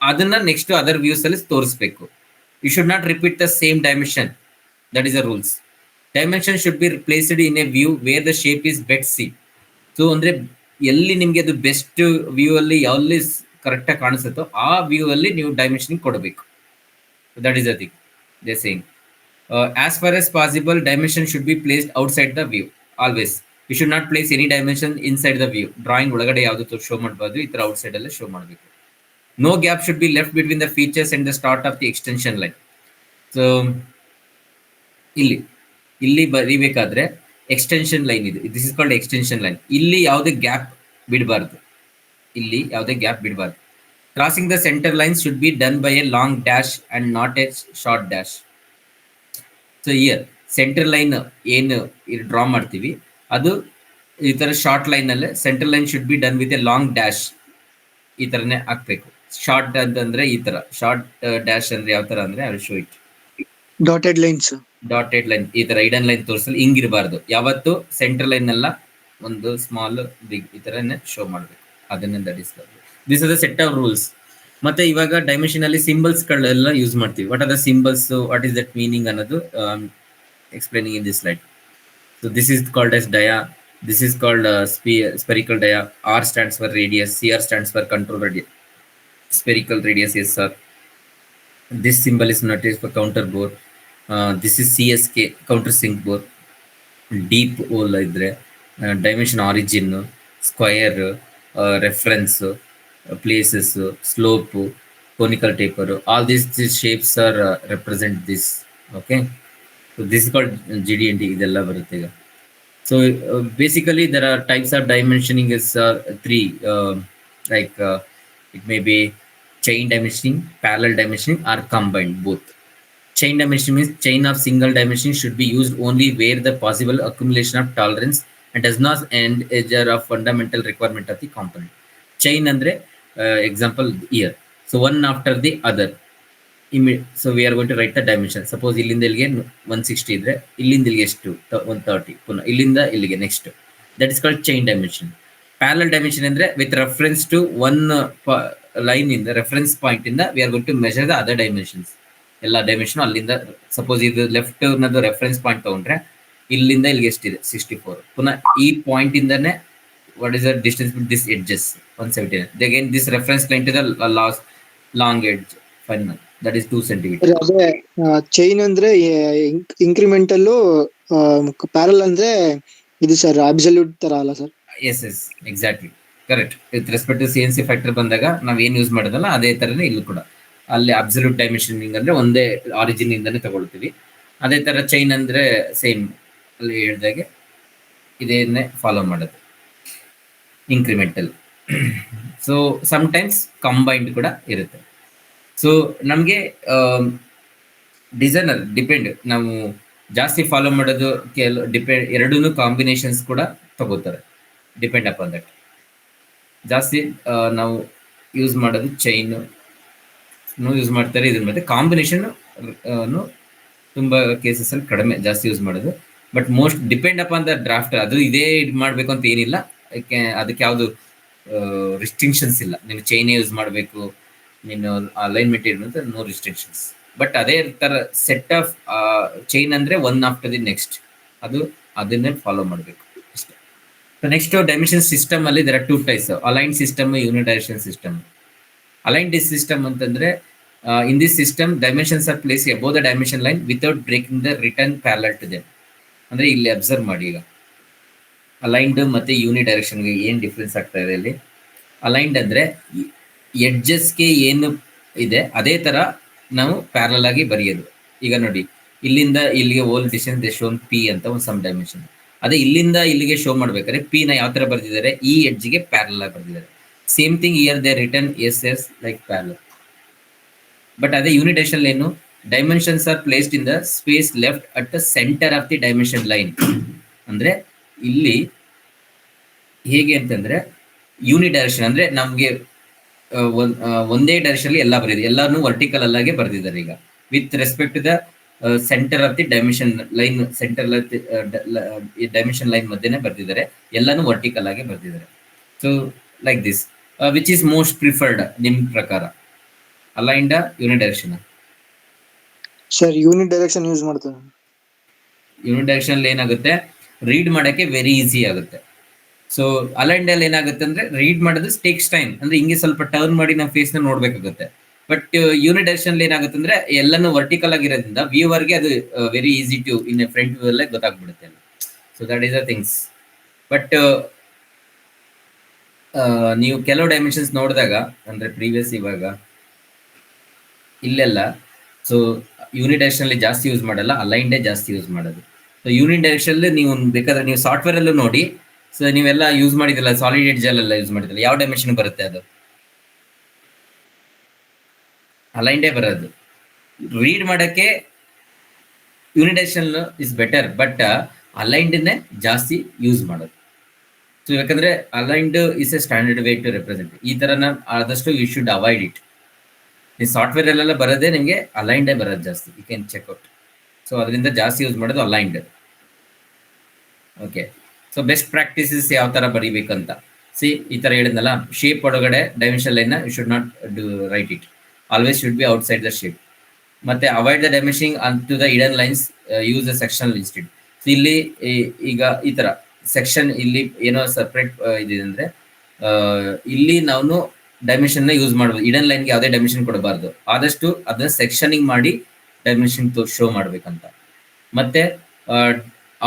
ಅದನ್ನ ನೆಕ್ಸ್ಟ್ ಅದರ್ ವ್ಯೂಸ್ ಅಲ್ಲಿ ತೋರಿಸಬೇಕು. You should not repeat the same dimension. That is the rules. Dimension should be placed in a view where the shape is best see. So ಅಂದ್ರೆ ಎಲ್ಲಿ ನಿಮ್ಗೆ ಅದು ಬೆಸ್ಟ್ ವ್ಯೂ ಅಲ್ಲಿ ಎಲ್ಲಿ ಕರೆಕ್ಟ್ ಆಗಿ ಕಾಣಿಸುತ್ತೋ ಆ ವ್ಯೂ ಅಲ್ಲಿ ನೀವು ಡೈಮೆನ್ಷನಿಂಗ್ ಕೊಡಬೇಕು. That is the thing they saying. As far as possible, dimension should be placed outside the view. Always. You should not place any dimension inside the view. Drawing ಒಳಗಡೆ ಯಾವುದು show ಮಾಡಬಾರ್ದು, ಈ ತರ outside ಅಲ್ಲೇ show ಮಾಡಬೇಕು. No gap should be left between the features and the start of the extension line. So ಇಲ್ಲಿ ಬರೀಬೇಕಾದ್ರೆ extension line ಇದೆ. This is called extension line. ಇಲ್ಲಿ ಯಾವುದೇ ಗ್ಯಾಪ್ ಬಿಡಬಾರ್ದು. Crossing the center lines should be done by a long dash and not a short dash. So here centre line ಏನು draw ಮಾಡ್ತೀವಿ ಅದು ಈ ತರ ಶಾರ್ಟ್ ಲೈನ್ ಅಲ್ಲೇ centre line should be done with A long dash, ಈ ತರನೇ ಹಾಕ್ಬೇಕು. Short ಅಂತಂದ್ರೆ ಈ ತರ, ಶಾರ್ಟ್ ಡ್ಯಾಶ್ ಅಂದ್ರೆ ಯಾವ ತರ ಅಂದ್ರೆ I show it. Dotted lines, dotted line ಈ ತರ ಐಡನ್ ಲೈನ್ ತೋರಿಸಲು ಹಿಂಗಿರಬಾರ್ದು. ಯಾವತ್ತು ಸೆಂಟರ್ ಲೈನ್ ಅಲ್ಲ ಒಂದು ಸ್ಮಾಲ್ ಬಿಗ್ ಈ ಥರನೇ ಶೋ ಮಾಡಬೇಕು. ಅದನ್ನೇ that is this is the set of rules. ಮತ್ತೆ ಇವಾಗ ಡೈಮೆನ್ಷನ್ ಅಲ್ಲಿ ಸಿಂಬಲ್ಸ್ಗಳೆಲ್ಲ ಯೂಸ್ ಮಾಡ್ತೀವಿ. What are the symbols, what is that meaning ಅನ್ನೋದು explaining in this slide. So this is called as dia. This is called spherical dia. R stands for radius. CR stands for control radius. Spherical radius is sir. This symbol is noted for counter bore. This is CSK, counter sink bore. Deep hole idre dimension origin, square, reference, places, slope, conical taper. All these shapes are represent this. Okay. So this is called GD&T. ಇದೆಲ್ಲ ಬರುತ್ತೆ ಈಗ. So basically there are types of dimensioning is three. It may be chain dimensioning, parallel dimensioning, or combined both. Chain dimensioning means chain of single dimension should be used only where the possible accumulation of tolerance and does not endanger of fundamental requirement of the component. Chain andre example here. So one after the other. So we are going to write the dimension. Suppose ಇಲ್ಲಿಂದ ಇಲ್ಲಿಗೆ 160 ಇದ್ರೆ ಇಲ್ಲಿಂದ ಇಲ್ಲಿಗೆ ಎಷ್ಟು 130, ಪುನಃ ಇಲ್ಲಿಂದ ಇಲ್ಲಿಗೆ next. That is called chain dimension. Parallel dimension ಅಂದ್ರೆ with reference to one line ಇಂದ ರೆಫರೆನ್ಸ್ ಪಾಯಿಂಟ್ ಇಂದ we are going to measure the other dimensions. ಎಲ್ಲ ಡೈಮೆನ್ಷನ್ ಅಲ್ಲಿಂದ ಸಪೋಸ್ ಇದು ಲೆಫ್ಟ್ ನದು ರೆಫರೆನ್ಸ್ ಪಾಯಿಂಟ್ ತಗೊಂಡ್ರೆ ಇಲ್ಲಿಂದ ಇಲ್ಲಿಗೆ ಎಷ್ಟಿದೆ 64. ಪುನಃ ಈ ಪಾಯಿಂಟ್ ಇಂದನೇ what is the distance between this edges 179. Again this reference line to the long edge final. That is 2 centimeters. ಅದೇ ಚೈನ್ ಅಂದ್ರೆ ಇಂಕ್ರಿಮೆಂಟಲ್, ಪ್ಯಾರಲ್ ಅಂದ್ರೆ ಇದು ಸರ್ ಅಬ್ಸಲ್ಯೂಟ್ ತರ ಅಲ್ಲ sir? Yes exactly correct. With respect to CNC factor ಬಂದಾಗ ನಾವ್ ಏನ್ use ಮಾಡೋದಲ್ಲ ಅದೇ ತರನೇ ಇಲ್ಲೂ ಕೂಡ. ಅಲ್ಲಿ ಅಬ್ಸಲ್ಯೂಟ್ ಡೈಮೆನ್ಷನಿಂಗ್ ಅಂದ್ರೆ ಒಂದೇ ಆರಿಜಿನ್ ಇಂದಾನೆ ತಗೊಳ್ತೀವಿ. ಅದೇ ತರ ಚೈನ್ ಅಂದ್ರೆ ಸೇಮ್ ಅಲ್ಲಿ ಹೇಳಿದಾಗೆ ಇದನ್ನೇ ಫಾಲೋ ಮಾಡೋದು, ಇನ್ಕ್ರಿಮೆಂಟಲ್. ಸೊ ಸಮ್ಟೈಮ್ಸ್ ಕಂಬೈನ್ಡ್ ಕೂಡ ಇರುತ್ತೆ. ಸೊ ನಮಗೆ ಡಿಸೈನರ್ ಡಿಪೆಂಡ್, ನಾವು ಜಾಸ್ತಿ ಫಾಲೋ ಮಾಡೋದು ಎರಡೂ ಕಾಂಬಿನೇಷನ್ಸ್ ಕೂಡ ತಗೋತಾರೆ. Depend upon that. ಜಾಸ್ತಿ ನಾವು ಯೂಸ್ ಮಾಡೋದು ಚೈನ್ ಯೂಸ್ ಮಾಡ್ತಾರೆ. ಇದ್ರ ಮತ್ತೆ ಕಾಂಬಿನೇಷನ್ ತುಂಬ ಕೇಸಸ್ ಅಲ್ಲಿ ಕಡಿಮೆ ಜಾಸ್ತಿ ಯೂಸ್ ಮಾಡೋದು. But most depend upon the draft. ಅದು ಇದೇ ಮಾಡಬೇಕು ಅಂತ ಏನಿಲ್ಲ, ಅದಕ್ಕೆ ಯಾವುದು ರಿಸ್ಟ್ರಿಕ್ಷನ್ಸ್ ಇಲ್ಲ. ನೀವು ಚೈನೇ ಯೂಸ್ ಮಾಡಬೇಕು, ನೀನು ಅಲೈನ್ಮೆಂಟ್ ಇರುವಂತ ನೋ ರಿಸ್ಟ್ರಿಕ್ಷನ್ಸ್. ಬಟ್ ಅದೇ ತರ ಸೆಟ್ ಆಫ್ ಚೈನ್ ಅಂದ್ರೆ ಒನ್ ಆಫ್ಟರ್ ದಿ ನೆಕ್ಸ್ಟ್, ಅದನ್ನೇ ಫಾಲೋ ಮಾಡಬೇಕು ಅಷ್ಟೇ. ನೆಕ್ಸ್ಟ್ ಡೈಮೆನ್ಷನ್ ಸಿಸ್ಟಮ್ ಅಲ್ಲಿ there are 2 types: align system, unidirection system. Align system ಅಂತಂದ್ರೆ in this system dimensions are place above the dimension line without breaking the return parallel to them. ಅಂದ್ರೆ ಇಲ್ಲಿ observe ಮಾಡಿ, ಈಗ aligned ಮತ್ತೆ ಯೂನಿಡೈರೆಕ್ಷನ್ಗೆ ಏನ್ difference ಆಗ್ತಾ ಇದೆ ಇಲ್ಲಿ. ಅಲೈನ್ಡ್ ಅಂದ್ರೆ ಎಡ್ಜಸ್ಗೆ ಏನು ಇದೆ ಅದೇ ತರ ನಾವು ಪ್ಯಾರಲಲ್ ಆಗಿ ಬರೆಯೋದು. ಈಗ ನೋಡಿ, ಇಲ್ಲಿಂದ ಇಲ್ಲಿಗೆ whole distance they shown P ಅಂತ ಒಂದು ಸಮ್ ಡೈಮೆನ್ಷನ್. ಅದೇ ಇಲ್ಲಿಂದ ಇಲ್ಲಿಗೆ ಶೋ ಮಾಡ್ಬೇಕಾದ್ರೆ ಪಿ ನ ಯಾವ ತರ ಬರ್ದಿದ್ದಾರೆ, ಈ ಎಡ್ಜ್ಗೆ ಪ್ಯಾರಲಲ್ ಆಗಿ ಬರ್ದಿದ್ದಾರೆ. Same thing here they return as like parallel. But ಅದೇ ಯೂನಿಡೈರೆಕ್ಷನ್ ಏನು, dimensions are placed in the space left at the centre of the dimension line. ಅಂದ್ರೆ ಇಲ್ಲಿ ಹೇಗೆ ಅಂತಂದ್ರೆ ಯೂನಿಡೈರೆಕ್ಷನ್ ಅಂದ್ರೆ ನಮ್ಗೆ ಒಂದೇ ಡೈರೆಕ್ಷನ್ ಎಲ್ಲ ಬರೆದಿದೆ, ಎಲ್ಲಾನು ವರ್ಟಿಕಲ್ ಅಲ್ಲಾಗೆ ಬರ್ದಿದ್ದಾರೆ. ಈಗ with respect to the centre of the dimension line, centre dimension line ಮಧ್ಯೆನೇ ಬರ್ದಿದ್ದಾರೆ, ಎಲ್ಲಾನು ವರ್ಟಿಕಲ್ ಆಗಿ ಬರ್ದಿದ್ದಾರೆ. So like this, which is most preferred ನಿಮ್ ಪ್ರಕಾರ, aligned unidirection? Sir unidirection use ಮಾಡ್ತಾರೆ. ಯೂನಿಡೈರೆಕ್ಷನ್ ಏನಾಗುತ್ತೆ, ರೀಡ್ ಮಾಡಕ್ಕೆ ವೆರಿ ಈಸಿ ಆಗುತ್ತೆ. ಸೊ ಅಲೈನ್ಡ್ ಅಲ್ಲಿ ಏನಾಗುತ್ತೆ ಅಂದ್ರೆ ರೀಡ್ ಮಾಡೋದು ಟೇಕ್ಸ್ ಟೈಮ್, ಅಂದ್ರೆ ಹಿಂಗೆ ಸ್ವಲ್ಪ ಟರ್ನ್ ಮಾಡಿ ನಾವು ಫೇಸ್ ನ ನೋಡ್ಬೇಕಾಗುತ್ತೆ. ಬಟ್ ಯೂನಿಡೈರೆಕ್ಷನ್ ಏನಾಗುತ್ತೆ ಅಂದ್ರೆ ಎಲ್ಲಾನು ವರ್ಟಿಕಲ್ ಆಗಿರೋದ್ರಿಂದ ವ್ಯೂವರ್ಗೆ ಅದು very easy to in front view ಅಲ್ಲೇ ಗೊತ್ತಾಗ್ಬಿಡುತ್ತೆ. So that is the things. But ನೀವು ಕೆಲವು ಡೈಮೆನ್ಷನ್ಸ್ ನೋಡಿದಾಗ ಅಂದ್ರೆ ಪ್ರೀವಿಯಸ್ ಇವಾಗ ಇಲ್ಲೆಲ್ಲ ಸೊ ಯೂನಿಡೈರೆಕ್ಷನ್ ಅಲ್ಲಿ ಜಾಸ್ತಿ ಯೂಸ್ ಮಾಡಲ್ಲ, ಅಲೈನ್ಡೇ ಜಾಸ್ತಿ ಯೂಸ್ ಮಾಡೋದು. ಸೊ ಯೂನಿಡೈರೆಕ್ಷನ್ ನೀವು ಬೇಕಾದ್ರೆ ನೀವು ಸಾಫ್ಟ್ವೇರ್ ಅಲ್ಲೂ ನೋಡಿ. ಸೊ ನೀವೆಲ್ಲ ಯೂಸ್ ಮಾಡಿದಿಲ್ಲ, ಸಾಲಿಡ್ ಎಡ್ಜ್ ಅಲ್ಲೆಲ್ಲ ಯೂಸ್ ಮಾಡಿದಿಲ್ಲ, ಯಾವ ಡೈಮೆನ್ಷನ್ ಬರುತ್ತೆ ಅದು? ಅಲೈನ್ಡೇ ಬರೋದು. ರೀಡ್ ಮಾಡಕ್ಕೆ ಯೂನಿಡೈರೆಕ್ಷನ್ ಇಸ್ ಬೆಟರ್, ಬಟ್ ಅಲೈನ್ಡ್ನೇ ಜಾಸ್ತಿ ಯೂಸ್ ಮಾಡೋದು. ಸೊ ಯಾಕಂದ್ರೆ aligned is a standard way to represent. ಈ ತರ ಆದಷ್ಟು ಯು ಶುಡ್ ಅವಾಯ್ಡ್ ಇಟ್. ಈ ಸಾಫ್ಟ್ವೇರ್ ಅಲ್ಲೆಲ್ಲ ಬರೋದೇ ನಿಮಗೆ ಅಲೈನ್ಡೇ ಬರೋದು ಜಾಸ್ತಿ, ಯು ಕ್ಯಾನ್ ಚೆಕ್ಔಟ್. ಸೊ ಅದರಿಂದ ಜಾಸ್ತಿ ಯೂಸ್ ಮಾಡೋದು aligned. Okay, so best practices ಯಾವ ತರ ಬರೀಬೇಕಂತ ಈ ತರ ಹೇಳಿದ್ನಲ್ಲ, ಶೇಪ್ ಒಳಗಡೆ dimension line you should not write it, always should be outside the shape. ಮತ್ತೆ avoid the dimensioning on to the hidden lines, use the sectional instead. ಇಲ್ಲಿ ಈಗ ಈ ತರ ಸೆಕ್ಷನ್ ಇಲ್ಲಿ ಏನೋ ಸಪ್ರೇಟ್ ಇದೆ ಅಂದ್ರೆ ಇಲ್ಲಿ ನಾವು ಡೈಮೆನ್ಷನ್ ಯೂಸ್ ಮಾಡ್ಬೋದು. ಹಿಡನ್ ಲೈನ್ಗೆ ಯಾವುದೇ ಡೈಮೆನ್ಷನ್ ಕೊಡಬಾರ್ದು, ಆದಷ್ಟು ಅದನ್ನ ಸೆಕ್ಷನಿಂಗ್ ಮಾಡಿ ಡೈಮೆನ್ಷನ್ ಶೋ ಮಾಡ್ಬೇಕಂತ. ಮತ್ತೆ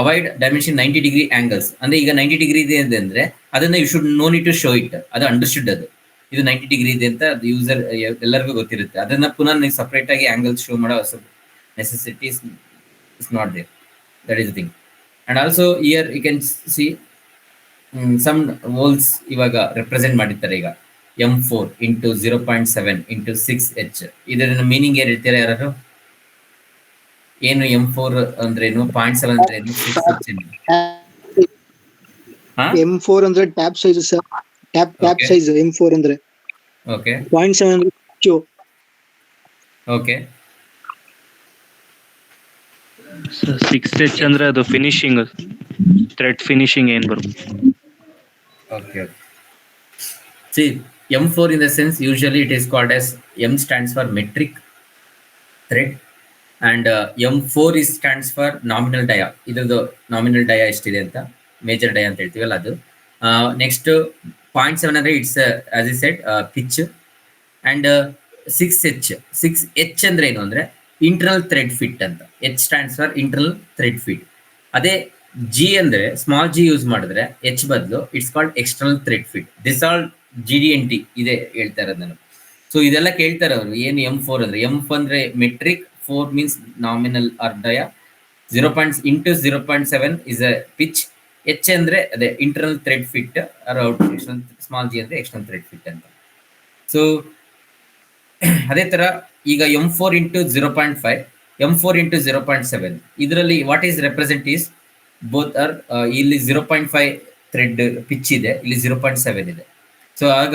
ಅವಾಯ್ಡ್ ಡೈಮೆನ್ಷನ್ 90 ಡಿಗ್ರಿ ಆಂಗಲ್ಸ್, ಅಂದ್ರೆ ಈಗ 90 ಡಿಗ್ರಿ ಇದೆ ಅಂದ್ರೆ ಅದನ್ನ you should no need to show it, ಅದು ಅಂಡರ್ಸ್ಟುಡ್, ಅದು ಇದು 90 ಡಿಗ್ರಿ ಇದೆ ಅಂತ ಯೂಸರ್ ಎಲ್ಲರಿಗೂ ಗೊತ್ತಿರುತ್ತೆ. ಅದನ್ನ ಪುನಃ ನೀವು ಸಪ್ರೇಟ್ ಆಗಿ ಆಂಗಲ್ಸ್ ಶೋ ಮಾಡೋ necessity is not there. That is the thing. And also here you can see some holes ಇವಾಗ ರೆಪ್ರೆಸೆಂಟ್ ಮಾಡಿರ್ತಾರೆ. ಈಗ M4 ಇಂಟು 0.7 ಇಂಟು 6H, ಇದರ ಮೀನಿಂಗ್ ಏನ್ ಹೇಳ್ತೀರಾ ಯಾರು? ಏನು M4 ಅಂದ್ರೇನು, 0.7 ಅಂದ್ರೇನು, 6H M4 ಅಂದ್ರೆ tap size sir, tap size M4 ಅಂದ್ರೆ. ಓಕೆ 0.7 ಅಂದ್ರೆ ಚೋ. ಓಕೆ ಸರ್ 6H ಅಂದ್ರೆ ಅದು ಫಿನಿಶಿಂಗ್, ಥ್ರೆಡ್ ಫಿನಿಶಿಂಗ್ ಏನ್ ಬರುತ್ತೆ? Okay. See, M4 in the sense usually it is called as, M stands for metric thread and M4 is stands for nominal dia. Idradu nominal dia ಎಷ್ಟಿದೆ ಅಂತ, major dia ಅಂತ ಹೇಳ್ತೀವಲ್ಲ ಅದು. Next 0.7 ಅಂದ್ರೆ it's as I said pitch and 6H ಅಂದ್ರೆ ಏನು ಅಂದ್ರೆ internal thread fit ಅಂತ. H stands for internal thread fit. ಅದೇ G ಅಂದ್ರೆ ಸ್ಮಾಲ್ G ಯೂಸ್ ಮಾಡಿದ್ರೆ H ಬದಲು it's called external thread fit. This all GD&T ಇದೆ ಹೇಳ್ತಾ ಇರೋದು ನಾನು. ಸೊ ಇದೆಲ್ಲ ಕೇಳ್ತಾರೆ ಅವರು, ಏನು M4 ಅಂದ್ರೆ. M ಅಂದ್ರೆ metric, 4 means nominal or dia, 0. Into 0.7 is a pitch, H ಅಂದ್ರೆ ಅದೇ internal thread fit or out, small G ಅಂದ್ರೆ ಎಕ್ಸ್ಟರ್ನಲ್ ಥ್ರೆಡ್ ಫಿಟ್ ಅಂತ. ಸೊ ಅದೇ ತರ ಈಗ M4 ಇಂಟು 0.5, M4 ಇಂಟು 0.7, ಇದರಲ್ಲಿ what is represent is both are, ಇಲ್ಲಿ 0.5 thread pitch ಇದೆ, ಇಲ್ಲಿ 0.7 ಇದೆ. ಸೊ ಆಗ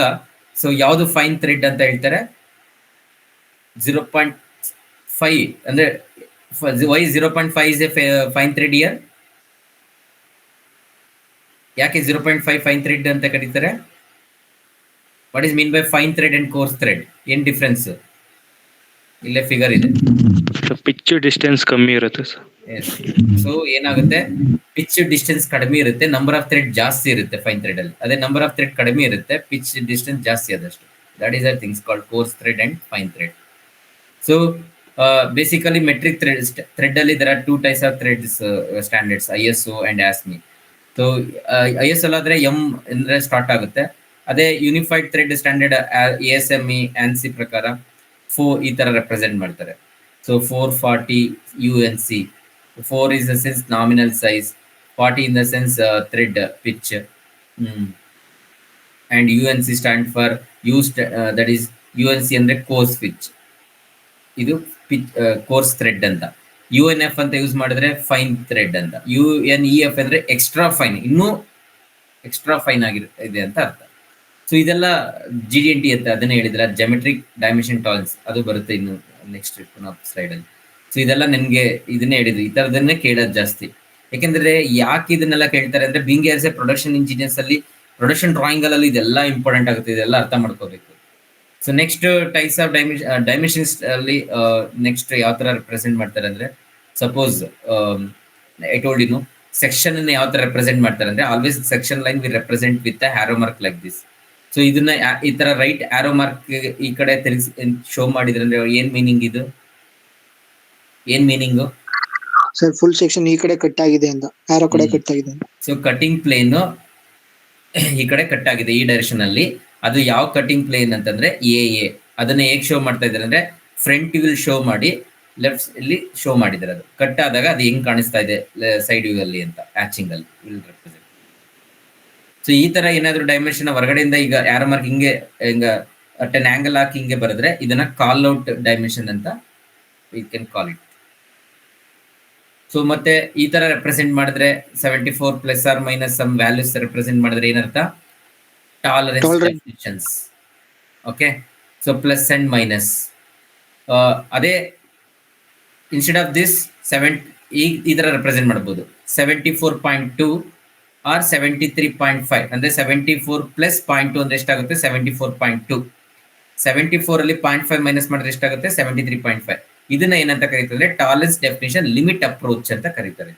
ಯಾವುದು ಫೈನ್ ಥ್ರೆಡ್ ಅಂತ ಹೇಳ್ತಾರೆ? 0.5 ಅಂದ್ರೆ why 0.5 is a fine thread here? ಯಾಕೆ 0.5 ಫೈನ್ ಥ್ರೆಡ್ ಅಂತ ಕರೀತಾರೆ? What is mean by fine thread and coarse thread? ಏನ್ ಡಿಫ್ರೆನ್ಸ್? ಇಲ್ಲೇ ಫಿಗರ್ ಇದೆ. ಪಿಚ್ ಡಿಸ್ಟೆನ್ಸ್ ಕಮ್ಮಿ ಇರುತ್ತೆ ಸರ್. ಸೊ ಏನಾಗುತ್ತೆ, ಪಿಚ್ ಡಿಸ್ಟೆನ್ಸ್ ಕಡಿಮೆ ಇರುತ್ತೆ, ನಂಬರ್ ಆಫ್ ಥ್ರೆಡ್ ಜಾಸ್ತಿ ಇರುತ್ತೆ ಫೈನ್ ಥ್ರೆಡ್ ಅಲ್ಲಿ. ಅದೇ ನಂಬರ್ ಆಫ್ ಥ್ರೆಡ್ ಕಡಿಮೆ ಇರುತ್ತೆ, ಪಿಚ್ ಡಿಸ್ಟೆನ್ಸ್ ಜಾಸ್ತಿ ಆದಷ್ಟು. That is a things called course thread and fine thread. So basically metric thread ಅಲ್ಲಿ there are 2 types of threads standards, ISO and ASME. So ISO ಆದ್ರೆ M ಅಂದ್ರೆ start ಆಗುತ್ತೆ. ಅದೇ unified thread standard ASME ANSI ಪ್ರಕಾರ 4 ಈ ತರ represent ಮಾಡ್ತಾರೆ. So 440 UNC, 4 is the sense nominal size, 40 in the sense thread pitch, and UNC stand for used, that is UNC ಅಂದ್ರೆ coarse pitch, ಇದು ಕೋರ್ಸ್ ಥ್ರೆಡ್ ಅಂತ. UNF ಅಂತ use ಮಾಡಿದ್ರೆ fine thread ಅಂತ. UNEF ಅಂದ್ರೆ ಎಕ್ಸ್ಟ್ರಾ ಫೈನ್, ಇನ್ನೂ extra fine ಇದೆ ಅಂತ ಅರ್ಥ. ಸೊ ಇದೆಲ್ಲ GD&T ಅಂತ ಅದನ್ನ ಹೇಳಿದ್ರೆ ಜೆಮೆಟ್ರಿಕ್ ಡೈಮೆನ್ಷನ್ ಟಾಲರೆನ್ಸ್, ಅದು ಬರುತ್ತೆ ಇನ್ನು ನೆಕ್ಸ್ಟ್ ಸ್ಲೈಡ್ ಅಲ್ಲಿ. ಸೊ ಇದೆಲ್ಲ ನಿಮ್ಗೆ ಇದನ್ನೇ ಹೇಳಿದ್ರು, ಈ ತರದನ್ನೇ ಕೇಳೋದು ಜಾಸ್ತಿ. ಯಾಕೆಂದ್ರೆ ಯಾಕೆ ಇದನ್ನೆಲ್ಲ ಕೇಳ್ತಾರೆ ಅಂದ್ರೆ, being as a production engineers ಅಲ್ಲಿ, ಪ್ರೊಡಕ್ಷನ್ ಡ್ರಾಯಿಂಗ್ ಅಲ್ಲಿ ಇದೆಲ್ಲ ಇಂಪಾರ್ಟೆಂಟ್ ಆಗುತ್ತೆ, ಇದೆಲ್ಲ ಅರ್ಥ ಮಾಡ್ಕೋಬೇಕು. So next types of dimensions ಅಲ್ಲಿ ನೆಕ್ಸ್ಟ್ ಯಾವ ತರ ರೆಪ್ರೆಸೆಂಟ್ ಮಾಡ್ತಾರೆ ಅಂದ್ರೆ, suppose I told you section ಅನ್ನು ಯಾವ ತರ ರೆಪ್ರೆಸೆಂಟ್ ಮಾಡ್ತಾರೆ ಅಂದ್ರೆ, always section line we represent with arrow mark like this. So ಇದನ್ನ ಈ ತರ ರೈಟ್ ಆರೋ ಮಾರ್ಕ್ ಈ ಕಡೆ ತಿರುಗಿಸಿ ಶೋ ಮಾಡಿದ್ರೆ ಅಂದ್ರೆ ಏನ್ ಮೀನಿಂಗ್? ಇದು ಏನ್ ಮೀನಿಂಗು ಸರ್? ಫುಲ್ ಸೆಕ್ಷನ್ ಈ ಕಡೆ ಕಟ್ ಆಗಿದೆ ಅಂತ, ಆರೋ ಕಡೆ ಕಟ್ ಆಗಿದೆ ಅಂತ. ಸೊ ಕಟಿಂಗ್ ಪ್ಲೇನ್ ಈ ಕಡೆ ಕಟ್ ಆಗಿದೆ ಈ ಡೈರೆಕ್ಷನ್ ಅಲ್ಲಿ. ಅದು ಯಾವ ಕಟಿಂಗ್ ಪ್ಲೇನ್ ಅಂತಂದ್ರೆ AA. ಅದನ್ನ ಹೇಗೆ ಶೋ ಮಾಡ್ತಾ ಇದ್ದಾರೆ ಅಂದ್ರೆ, ಫ್ರಂಟ್ ವ್ಯೂ ಶೋ ಮಾಡಿ ಲೆಫ್ಟ್ ಇಲ್ಲಿ ಶೋ ಮಾಡಿದ್ದಾರೆ. ಅದು ಕಟ್ ಆದಾಗ ಅದು ಹೆಂಗ್ ಕಾಣಿಸ್ತಾ ಇದೆ ಸೈಡ್ ವ್ಯೂ ಅಲ್ಲಿ ಅಂತ, ಆಚಿಂಗ್ ಅಲ್ಲಿ ವಿಲ್ ರೆಪ್ರೆಸೆಂಟ್. ಸೊ ಈ ತರ ಏನಾದ್ರು ಡೈಮೆನ್ಷನ್ ಹೊರಗಡೆಯಿಂದ ಈಗ ಆರೋ ಮಾರ್ಕ್ ಹಿಂಗೆ ಅಟ್ ಆಂಗಲ್ ಹಾಕಿ ಹಿಂಗೆ ಬರೆದ್ರೆ ಇದನ್ನ ಕಾಲ್ ಔಟ್ ಡೈಮೆನ್ಷನ್ ಅಂತ we can call it. So ಮತ್ತೆ ಈ ತರ ರೆಪ್ರೆಸೆಂಟ್ ಮಾಡಿದ್ರೆ 74 plus or minus some values represent ಮಾಡಿದ್ರೆ ಏನರ್ಥ? Tolerance definitions. Okay, so plus and minus. ಅದೇ ಇನ್ಸ್ಟೆಡ್ ಆಫ್ ದಿಸ್ ಈ ತರ ರೆಪ್ರೆಸೆಂಟ್ ಮಾಡಬಹುದು. 74.2 ಆರ್ 73.5 ಅಂದ್ರೆ 74 ಪ್ಲಸ್ 0.2 ಅಂದ್ರೆ ಎಷ್ಟಾಗುತ್ತೆ 74.2. 74 ಅಲ್ಲಿ 0.5 ಮೈನಸ್ ಮಾಡಿದ್ರೆ ಎಷ್ಟಾಗುತ್ತೆ 73.5. ಇದನ್ನ ಏನಂತ ಕರೀತಾರೆ ಟಾಲೆನ್ಸ್ ಡೆಫಿನಿಷನ್ ಲಿಮಿಟ್ ಅಪ್ರೋಚ್ ಅಂತ ಕರೀತಾರೆ.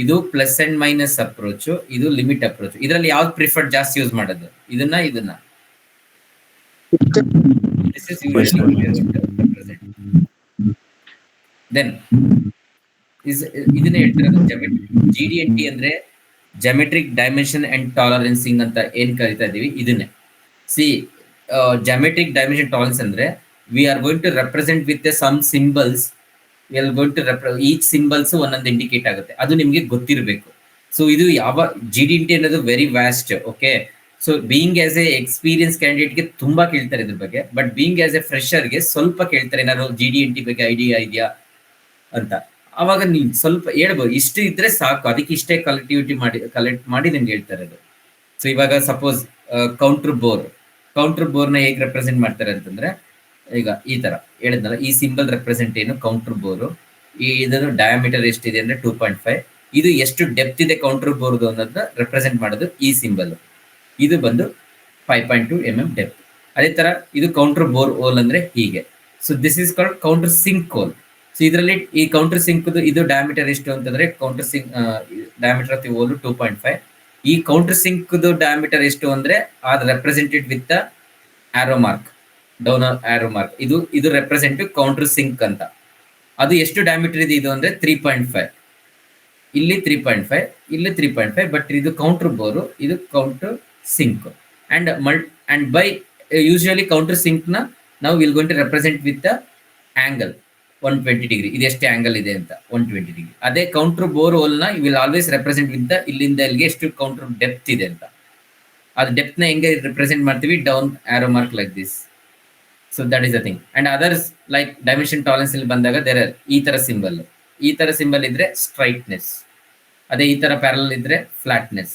ಇದು ಪ್ಲಸ್ ಅಂಡ್ ಮೈನಸ್ ಅಪ್ರೋಚ್, ಇದು ಲಿಮಿಟ್ ಅಪ್ರೋಚ್. ಇದರಲ್ಲಿ ಯಾವ್ದು ಪ್ರಿಫರ್ಡ್ ಜಾಸ್ತಿ ಯೂಸ್ ಮಾಡೋದು ಇದನ್ನ This is usually then ಇದನ್ನ ಹೇಳ್ತಾರೆ GDNT ಅಂದ್ರೆ ಜಾಮೆಟ್ರಿಕ್ ಡೈಮೆನ್ಷನ್ ಅಂಡ್ ಟಾಲರೆನ್ಸಿಂಗ್ ಅಂತ ಏನ್ ಕರಿತಾ ಇದೀವಿ ಇದನ್ನೇ. ಸಿ ಜಾಮೆಟ್ರಿಕ್ ಡೈಮೆನ್ಷನ್ ಟಾಲರೆನ್ಸ್ ಅಂದ್ರೆ we are going to represent with some symbols. We are going to each symbols ಒಂದೊಂದು ಇಂಡಿಕೇಟ್ ಆಗುತ್ತೆ, ಅದು ನಿಮಗೆ ಗೊತ್ತಿರಬೇಕು. ಸೊ ಇದು ಯಾವ GDNT ಅನ್ನೋದು very vast. Okay, so being as a experience ಕ್ಯಾಂಡಿಡೇಟ್ಗೆ ತುಂಬಾ ಕೇಳ್ತಾರೆ ಇದ್ರ ಬಗ್ಗೆ, ಬಟ್ ಬೀಯಿಂಗ್ ಆಸ್ ಎ ಫ್ರೆಶರ್ಗೆ ಸ್ವಲ್ಪ ಕೇಳ್ತಾರೆ ಏನಾದ್ರು GDNT ಬಗ್ಗೆ ಐಡಿಯಾ ಇದೆಯಾ ಅಂತ. ಅವಾಗ ನೀವು ಸ್ವಲ್ಪ ಹೇಳ್ಬೋದು, ಇಷ್ಟು ಇದ್ರೆ ಸಾಕು, ಅದಕ್ಕೆ ಇಷ್ಟೇ ಕಲೆಕ್ಟ್ ಮಾಡಿ ನಿಮ್ಗೆ ಹೇಳ್ತಾರೆ ಅದು. ಸೊ ಇವಾಗ ಸಪೋಸ್ ಕೌಂಟರ್ ಬೋರ್ನ ಹೇಗೆ ರೆಪ್ರೆಸೆಂಟ್ ಮಾಡ್ತಾರೆ ಅಂತಂದ್ರೆ, ಈಗ ಈ ತರ ಹೇಳಿದ್ನಲ್ಲ, ಈ ಸಿಂಬಲ್ ರೆಪ್ರೆಸೆಂಟ್ ಏನು ಕೌಂಟರ್ ಬೋರು. ಇದನ್ನು ಡಯಾಮೀಟರ್ ಎಷ್ಟಿದೆ ಅಂದ್ರೆ 2.5. ಇದು ಎಷ್ಟು ಡೆಪ್ತ್ ಇದೆ ಕೌಂಟರ್ ಬೋರ್ದು ಅನ್ನೋದನ್ನ ರೆಪ್ರೆಸೆಂಟ್ ಮಾಡೋದು ಈ ಸಿಂಬಲ್. ಇದು ಬಂದು 5.2 mm ಡೆಪ್ತ್. ಅದೇ ತರ ಇದು ಕೌಂಟರ್ ಬೋರ್ ಹೋಲ್ ಅಂದ್ರೆ ಹೀಗೆ. So this is called countersink hole. So ಇದರಲ್ಲಿ ಈ ಕೌಂಟರ್ ಸಿಂಕ್ ಇದು ಡಯಾಮೀಟರ್ ಎಷ್ಟು ಅಂತಂದ್ರೆ countersink diameter of the hole 2.5. ಈ ಕೌಂಟರ್ ಸಿಂಕ್ ಡಯಾಮೀಟರ್ ಎಷ್ಟು ಅಂದ್ರೆ ಅದು represented with arrow mark, down arrow mark. ಇದು ರೆಪ್ರೆಸೆಂಟ್ ಕೌಂಟರ್ ಸಿಂಕ್ ಅಂತ. ಅದು ಎಷ್ಟು ಡಯಾಮೀಟರ್ ಇದೆ ಇದು ಅಂದ್ರೆ 3.5. ಇಲ್ಲಿ 3.5, ಇಲ್ಲಿ 3.5. ಬಟ್ ಇದು ಕೌಂಟರ್ ಬೋರು, ಇದು countersink. And by usually countersink ನ ನಾವು will going to represent with angle 120 degree. ಇದು ಎಷ್ಟು ಆಂಗಲ್ ಇದೆ ಅಂತ 120 ಡಿಗ್ರಿ. ಅದೇ ಕೌಂಟರ್ ಬೋರ್ ಹೋಲ್ ನ ವಿಲ್ ಆಲ್ವೇಸ್ ರೆಪ್ರೆಸೆಂಟ್ ವಿತ್ ಇಲ್ಲಿಂದ ಇಲ್ಲಿಗೆ ಎಷ್ಟು ಕೌಂಟರ್ ಡೆಪ್ತ್ ಇದೆ ಅಂತ. ಅದು ಡೆಪ್ತ್ ನ ಹೆಂಗೆ ರೆಪ್ರೆಸೆಂಟ್ ಮಾಡ್ತೀವಿ, down arrow mark like this. So that is the thing. And others like dimension tolerance ಅಲ್ಲಿ ಬಂದಾಗ ದೇರ್ ಆರ್ ಈ ತರ ಸಿಂಬಲ್ ಇದ್ರೆ ಸ್ಟ್ರೈಟ್ನೆಸ್. ಅದೇ ಈ ತರ ಪ್ಯಾರಲ್ ಇದ್ರೆ ಫ್ಲಾಟ್ನೆಸ್.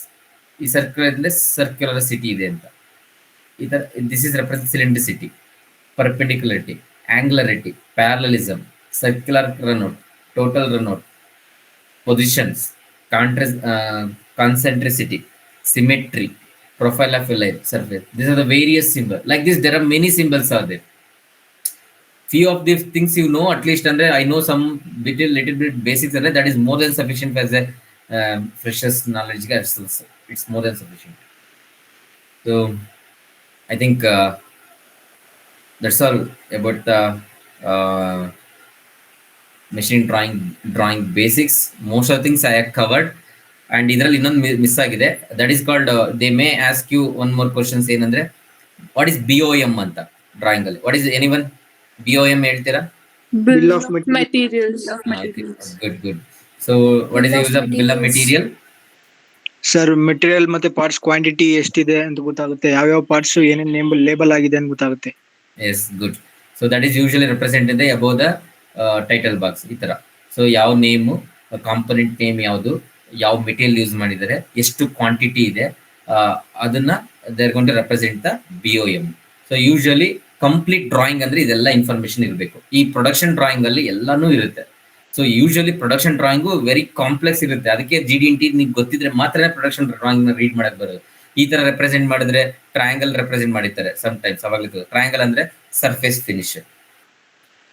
ಈ ಸರ್ಕ್ಯುಲರ್ ಇದ್ರೆ ಸರ್ಕ್ಯುಲರಿಟಿ ಇದೆ ಅಂತ. ಈ ತರ this is represent cylindricity, perpendicularity, angularity, parallelism, circular runout, total runout, positions, concentricity, symmetry, profile of a line surface. These are the various symbols. Like this, there are many symbols are there. Few of these things you know at least, and I know some little bit basics, and that is more than sufficient as a freshers knowledge. It's more than sufficient. So I think that's all about the machine drawing basics. Most of the things I have covered. And ಇದರಲ್ಲಿ ಇನ್ನೊಂದು miss ಆಗಿದೆ, that is called they may ask you one more questions. ಏನಂದ್ರೆ what is BOM ಅಂತ drawing ಅಲ್ಲಿ. What is anyone BOM ಹೇಳ್ತೀರಾ? Bill of materials. Good. So what is the use of bill of material? Sir, material ಮತ್ತೆ parts quantity ಎಷ್ಟಿದೆ ಅಂತ ಗೊತ್ತಾಗುತ್ತೆ, ಯಾವ್ಯಾವ parts ಏನೇನ್ ಲೇಬಲ್ ಆಗಿದೆ ಅಂತ ಗೊತ್ತಾಗುತ್ತೆ. Yes, good. So that is usually represented above the title box ಈ ತರ. ಸೊ ಯಾವ ನೇಮು, ಕಾಂಪೊನೆಂಟ್ ನೇಮ್ ಯಾವುದು, ಯಾವ ಮೆಟೀರಿಯಲ್ ಯೂಸ್ ಮಾಡಿದ್ದಾರೆ, ಎಷ್ಟು ಕ್ವಾಂಟಿಟಿ ಇದೆ, ಅದನ್ನ there going to represent the BOM. So usually complete drawing ಅಂದ್ರೆ ಇದೆಲ್ಲ ಇನ್ಫಾರ್ಮೇಶನ್ ಇರಬೇಕು. ಈ ಪ್ರೊಡಕ್ಷನ್ ಡ್ರಾಯಿಂಗ್ ಅಲ್ಲಿ ಎಲ್ಲಾನು ಇರುತ್ತೆ. So usually production drawing very complex ಇರುತ್ತೆ. ಅದಕ್ಕೆ GDNT ನಿಮ್ಗೆ ಗೊತ್ತಿದ್ರೆ ಮಾತ್ರ ಪ್ರೊಡಕ್ಷನ್ ಡ್ರಾಯಿಂಗ್ ನ ರೀಡ್ ಮಾಡಕ್ ಬರೋದು. ಈ ತರ ರೆಪ್ರೆಸೆಂಟ್ ಮಾಡಿದ್ರೆ ಟ್ರಯಾಂಗಲ್ ರೆಪ್ರೆಸೆಂಟ್ ಮಾಡಿರ್ತಾರೆ ಸಮ್ಟೈಮ್ಸ್. ಅವಾಗಲೂ ಟ್ರಯಾಂಗಲ್ ಅಂದ್ರೆ ಸರ್ಫೇಸ್ ಫಿನಿಶ್.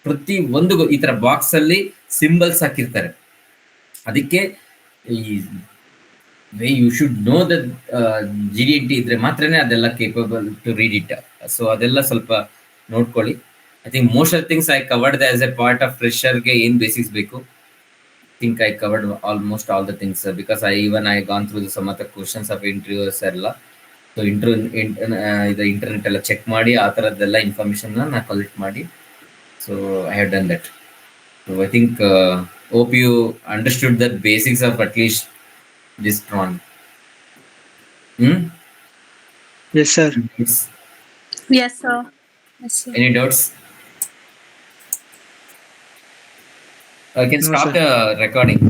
ಪ್ರತಿ ಒಂದು ಈ ತರ ಬಾಕ್ಸ್ ಅಲ್ಲಿ ಸಿಂಬಲ್ಸ್ ಹಾಕಿರ್ತಾರೆ. ಅದಕ್ಕೆ you should know that GDNT ಇದ್ರೆ ಮಾತ್ರನೇ ಅದೆಲ್ಲ capable to read it. So ಅದೆಲ್ಲ ಸ್ವಲ್ಪ ನೋಡ್ಕೊಳ್ಳಿ. I think most of things I covered as a part of ಫ್ರೆಶರ್ಗೆ ಏನು ಬೇಸಿಕ್ಸ್ ಬೇಕು. Think I covered almost all the things because I gone through some of the questions of interviews ಎಲ್ಲ. So ಇದು internet ಎಲ್ಲ check ಮಾಡಿ ಆ ಥರದ್ದೆಲ್ಲ information ನಾನು ಕಲೆಕ್ಟ್ ಮಾಡಿ. So I have done that. So I think hope you understood the basics of at least this drawing. Yes sir. Yes sir. Any doubts? I can stop the recording.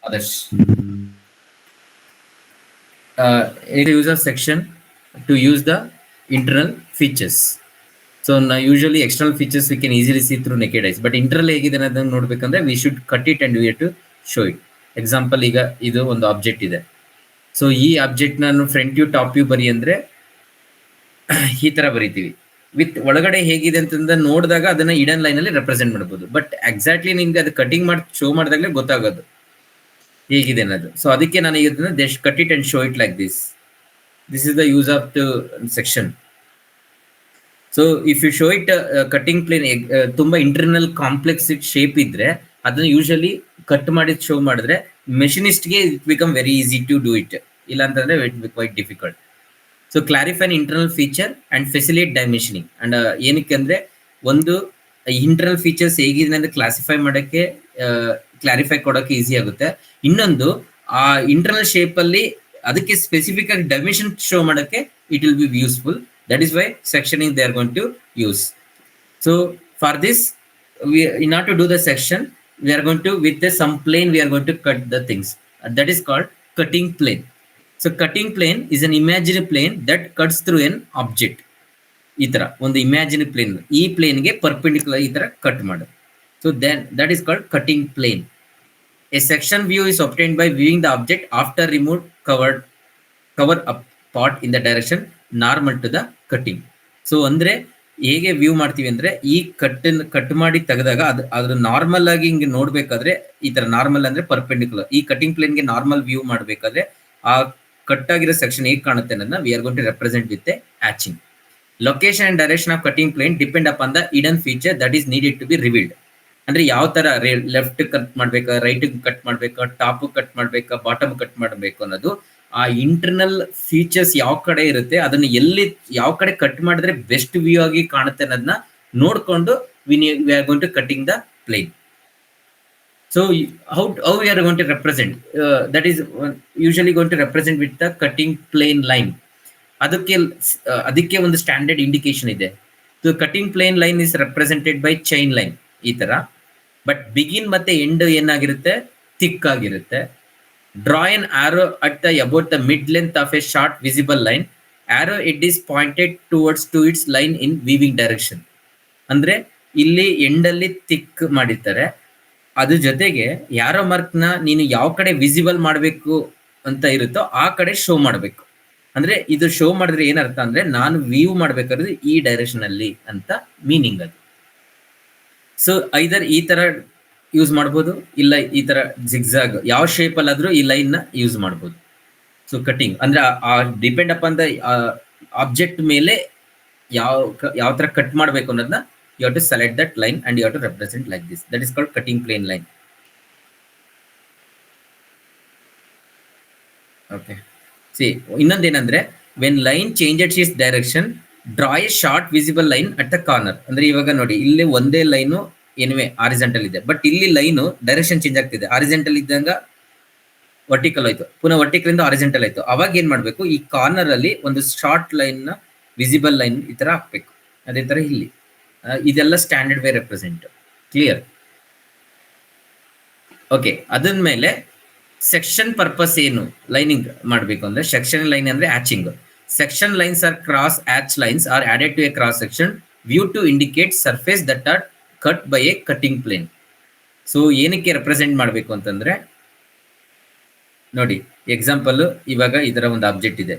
Others in the user section to use the internal features. So now usually external features we can easily see through naked eyes, but internal ಹೇಗಿದೆ ಅನ್ನೋದನ್ನ ನೋಡ್ಬೇಕಂದ್ರೆ we should cut it and we have to show it. Example, ಈಗ ಇದು ಒಂದು object ಇದೆ. So ಈ object ನಾನು front view top view ಬರಿ ಅಂದ್ರೆ ಈ ತರ ಬರಿತೀವಿ. ವಿತ್ ಒಳಗಡೆ ಹೇಗಿದೆ ಅಂತಂದ ನೋಡಿದಾಗ ಅದನ್ನ ಇಡನ್ ಲೈನ್ ಅಲ್ಲಿ ರೆಪ್ರೆಸೆಂಟ್ ಮಾಡಬಹುದು. ಬಟ್ ಎಕ್ಸಾಕ್ಟ್ಲಿ ನಿಮ್ಗೆ ಅದು ಕಟಿಂಗ್ ಮಾಡಿ ಶೋ ಮಾಡಿದಾಗಲೇ ಗೊತ್ತಾಗೋದು ಹೇಗಿದೆ ಅನ್ನೋದು. ಸೊ ಅದಕ್ಕೆ ನಾನು ಇದನ್ನ just cut it and show it like this. This is the use of the section. So if you show it cutting plane ತುಂಬಾ ಇಂಟರ್ನಲ್ ಕಾಂಪ್ಲೆಕ್ಸ್ ಶೇಪ್ ಇದ್ರೆ ಅದನ್ನ ಯೂಶಲಿ ಕಟ್ ಮಾಡಿ ಶೋ ಮಾಡಿದ್ರೆ ಮೆಷಿನಿಸ್ಟ್ಗೆ it become very easy to do it. ಇಲ್ಲ ಅಂತಂದ್ರೆ it be quite difficult. So clarify internal feature and facilitate dimensioning. And ಏನಕ್ಕೆ ಅಂದ್ರೆ ಒಂದು ಇಂಟರ್ನಲ್ ಫೀಚರ್ಸ್ ಹೇಗಿದೆ ಅಂತ ಕ್ಲಾಸಿಫೈ ಮಾಡೋಕ್ಕೆ ಕ್ಲಾರಿಫೈ ಕೊಡೋಕೆ ಈಸಿ ಆಗುತ್ತೆ. ಇನ್ನೊಂದು ಆ ಇಂಟರ್ನಲ್ ಶೇಪ್ ಅಲ್ಲಿ ಅದಕ್ಕೆ ಸ್ಪೆಸಿಫಿಕ್ ಆಗಿ ಡೈಮೆನ್ಷನ್ ಶೋ ಮಾಡೋಕ್ಕೆ it will be useful. That is why sectioning they are going to use. So for this, in order to do the section, we are going to with some plane we are going to cut the things. That is called cutting plane. So cutting plane is an imaginary plane that cuts through an object. ಈ ತರ ಒಂದು imaginary plane, ಈ ಪ್ಲೇನ್ಗೆ perpendicular ಈ ತರ cut ಮಾಡೋದು. So then that is called cutting plane. A section view is obtained by viewing the object after removed cover up part in the direction normal to the cutting. So ಅಂದ್ರೆ ಹೇಗೆ view ಮಾಡ್ತೀವಿ ಅಂದ್ರೆ ಈ cut ಮಾಡಿ ತೆಗೆದಾಗ ಅದ್ರ normal ಆಗಿ ಹಿಂಗೆ ನೋಡ್ಬೇಕಾದ್ರೆ ಈ ತರ ನಾರ್ಮಲ್ ಅಂದ್ರೆ ಪರ್ಪೆಂಡಿಕ್ಯುಲರ್. ಈ ಕಟಿಂಗ್ ಪ್ಲೇನ್ಗೆ ನಾರ್ಮಲ್ ವ್ಯೂ ಮಾಡ್ಬೇಕಾದ್ರೆ ಆ ಕಟ್ ಆಗಿರೋ ಸೆಕ್ಷನ್ ಹೇಗೆ ಕಾಣುತ್ತೆ ಅನ್ನೋದನ್ನ we are going to represent with hatching. Location and direction of cutting plane depend upon the hidden feature that is needed to be revealed. ಅಂದ್ರೆ ಯಾವ ತರ ಲೆಫ್ಟ್ ಕಟ್ ಮಾಡ್ಬೇಕಾ, ರೈಟ್ ಕಟ್ ಮಾಡ್ಬೇಕಾ, ಟಾಪ್ ಕಟ್ ಮಾಡ್ಬೇಕಾ, bottom cut ಮಾಡ್ಬೇಕು ಅನ್ನೋದು ಆ internal features ಯಾವ ಕಡೆ ಇರುತ್ತೆ, ಅದನ್ನ ಎಲ್ಲಿ ಯಾವ ಕಡೆ ಕಟ್ ಮಾಡಿದ್ರೆ ಬೆಸ್ಟ್ ವ್ಯೂ ಆಗಿ ಕಾಣುತ್ತೆ ಅನ್ನೋದನ್ನ ನೋಡ್ಕೊಂಡು we are going to cutting the plane. So how we are going to represent that is usually going to represent with the cutting plane line. ಅದಕ್ಕೆ ಒಂದು ಸ್ಟ್ಯಾಂಡರ್ಡ್ ಇಂಡಿಕೇಶನ್ ಇದೆ. Cutting plane line is represented by chain line ಈ ತರ. But begin ಮತ್ತೆ end ಏನಾಗಿರುತ್ತೆ, thick ಆಗಿರುತ್ತೆ. Draw an arrow at the about the mid length of a short visible line. Arrow it is pointed towards to its line in weaving direction. ಅಂದ್ರೆ ಇಲ್ಲಿ ಎಂಡಲ್ಲಿ thick ಮಾಡಿರ್ತಾರೆ, ಅದ್ರ ಜೊತೆಗೆ ಯಾರೋ ಮಾರ್ಕ್ ನ ನೀನು ಯಾವ ಕಡೆ ವಿಸಿಬಲ್ ಮಾಡಬೇಕು ಅಂತ ಇರುತ್ತೋ ಆ ಕಡೆ ಶೋ ಮಾಡಬೇಕು. ಅಂದ್ರೆ ಇದು ಶೋ ಮಾಡಿದ್ರೆ ಏನರ್ಥ ಅಂದ್ರೆ ನಾನು ವ್ಯೂ ಮಾಡ್ಬೇಕಾದ್ರೆ ಈ ಡೈರೆಕ್ಷನ್ ಅಲ್ಲಿ ಅಂತ ಮೀನಿಂಗ್ ಅದು. ಸೊ ಐದರ್ ಈ ತರ ಯೂಸ್ ಮಾಡ್ಬೋದು, ಇಲ್ಲ ಈ ತರ ಜಿಗ್ಜಾಗ್ ಯಾವ ಶೇಪ್ ಅಲ್ಲಾದ್ರೂ ಈ ಲೈನ್ ನ ಯೂಸ್ ಮಾಡ್ಬೋದು. ಸೊ ಕಟಿಂಗ್ ಅಂದ್ರೆ ಆ ಡಿಪೆಂಡ್ ಅಪಾನ್ ದ ಆಬ್ಜೆಕ್ಟ್ ಮೇಲೆ ಯಾವ ತರ ಕಟ್ ಮಾಡ್ಬೇಕು ಅನ್ನೋದನ್ನ you have to select that line and you have to represent like this. That is called cutting plane line. Okay, see ಇನ್ನೊಂದೇನಂದ್ರೆ when line changes its direction draw a short visible line at the corner. ಅಂದ್ರೆ ಇವಾಗ ನೋಡಿ ಇಲ್ಲಿ ಒಂದೇ line ಏನಿವೆ horizontal ಇದೆ, but ಇಲ್ಲಿ line direction change ಆಗ್ತಿದೆ. ಹಾರಿಜಾಂಟಲ್ ಇದ್ದಾಗ ವರ್ಟಿಕಲ್ ಆಯ್ತು, ಪುನಃ ವರ್ಟಿಕಲ್ ಇಂದ ಹಾರಿಜಾಂಟಲ್ ಆಯ್ತು. ಅವಾಗ ಏನ್ ಮಾಡ್ಬೇಕು, ಈ ಕಾರ್ನರ್ ಅಲ್ಲಿ ಒಂದು ಶಾರ್ಟ್ ಲೈನ್ ನ ವಿಸಿಬಲ್ ಲೈನ್ ಈ ತರ ಹಾಕ್ಬೇಕು. ಅದೇ ತರ ಇಲ್ಲಿ ಇದೆಲ್ಲ standard way represent. Clear? Okay, ಅದಾದ್ಮೇಲೆ ಸೆಕ್ಷನ್ ಪರ್ಪಸ್ ಏನು ಲೈನಿಂಗ್ ಮಾಡಬೇಕು ಅಂದ್ರೆ, ಸೆಕ್ಷನ್ ಲೈನ್ ಅಂದ್ರೆ hatching. Section lines are cross hatch lines are added to a cross section view to indicate surface that are cut by a cutting plane. So ಏನಕ್ಕೆ represent ಮಾಡಬೇಕು ಅಂತಂದ್ರೆ ನೋಡಿ, example ಇವಾಗ ಇದರ ಒಂದು ಆಬ್ಜೆಕ್ಟ್ ಇದೆ,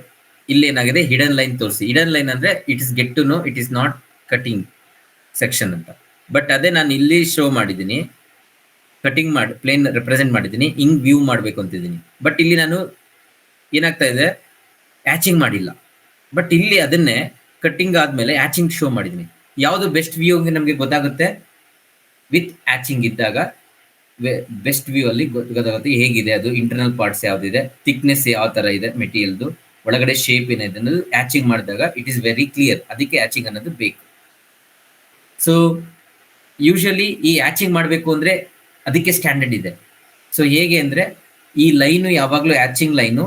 ಇಲ್ಲಿ ಏನಾಗಿದೆ ಹಿಡನ್ ಲೈನ್ ತೋರಿಸಿ. ಹಿಡನ್ ಲೈನ್ ಅಂದ್ರೆ it is get to know it is not cutting section ಅಂತ. ಬಟ್ ಅದೇ ನಾನು ಇಲ್ಲಿ ಶೋ ಮಾಡಿದ್ದೀನಿ, ಕಟಿಂಗ್ ಮಾಡಿ ಪ್ಲೇನ್ ರೆಪ್ರೆಸೆಂಟ್ ಮಾಡಿದ್ದೀನಿ, ಹಿಂಗ್ ವ್ಯೂ ಮಾಡಬೇಕು ಅಂತಿದ್ದೀನಿ. ಬಟ್ ಇಲ್ಲಿ ನಾನು ಏನಾಗ್ತಾ ಇದೆ, ಹ್ಯಾಚಿಂಗ್ ಮಾಡಿಲ್ಲ. ಬಟ್ ಇಲ್ಲಿ ಅದನ್ನೇ ಕಟ್ಟಿಂಗ್ ಆದ್ಮೇಲೆ ಹ್ಯಾಚಿಂಗ್ ಶೋ ಮಾಡಿದ್ದೀನಿ. ಯಾವುದು ಬೆಸ್ಟ್ ವ್ಯೂ ನಮಗೆ ಗೊತ್ತಾಗುತ್ತೆ, ವಿತ್ ಹ್ಯಾಚಿಂಗ್ ಇದ್ದಾಗ ಬೆಸ್ಟ್ ವ್ಯೂ ಅಲ್ಲಿ ಗೊತ್ತಾಗುತ್ತೆ ಹೇಗಿದೆ ಅದು, ಇಂಟರ್ನಲ್ ಪಾರ್ಟ್ಸ್ ಯಾವ್ದಿದೆ, ಥಿಕ್ನೆಸ್ ಯಾವ ತರ ಇದೆ ಮೆಟೀರಿಯಲ್ದು, ಒಳಗಡೆ ಶೇಪ್ ಏನಿದೆ ಅನ್ನೋದು ಹ್ಯಾಚಿಂಗ್ ಮಾಡಿದಾಗ ಇಟ್ ಈಸ್ ವೆರಿ ಕ್ಲಿಯರ್. ಅದಕ್ಕೆ ಹ್ಯಾಚಿಂಗ್ ಅನ್ನೋದು ಬೇಕು. ಸೊ ಯೂಶಲಿ ಈ ಹ್ಯಾಚಿಂಗ್ ಮಾಡಬೇಕು ಅಂದ್ರೆ ಅದಕ್ಕೆ ಸ್ಟ್ಯಾಂಡರ್ಡ್ ಇದೆ. ಸೊ ಹೇಗೆ ಅಂದ್ರೆ ಈ ಲೈನು ಯಾವಾಗಲೂ ಹ್ಯಾಚಿಂಗ್ ಲೈನು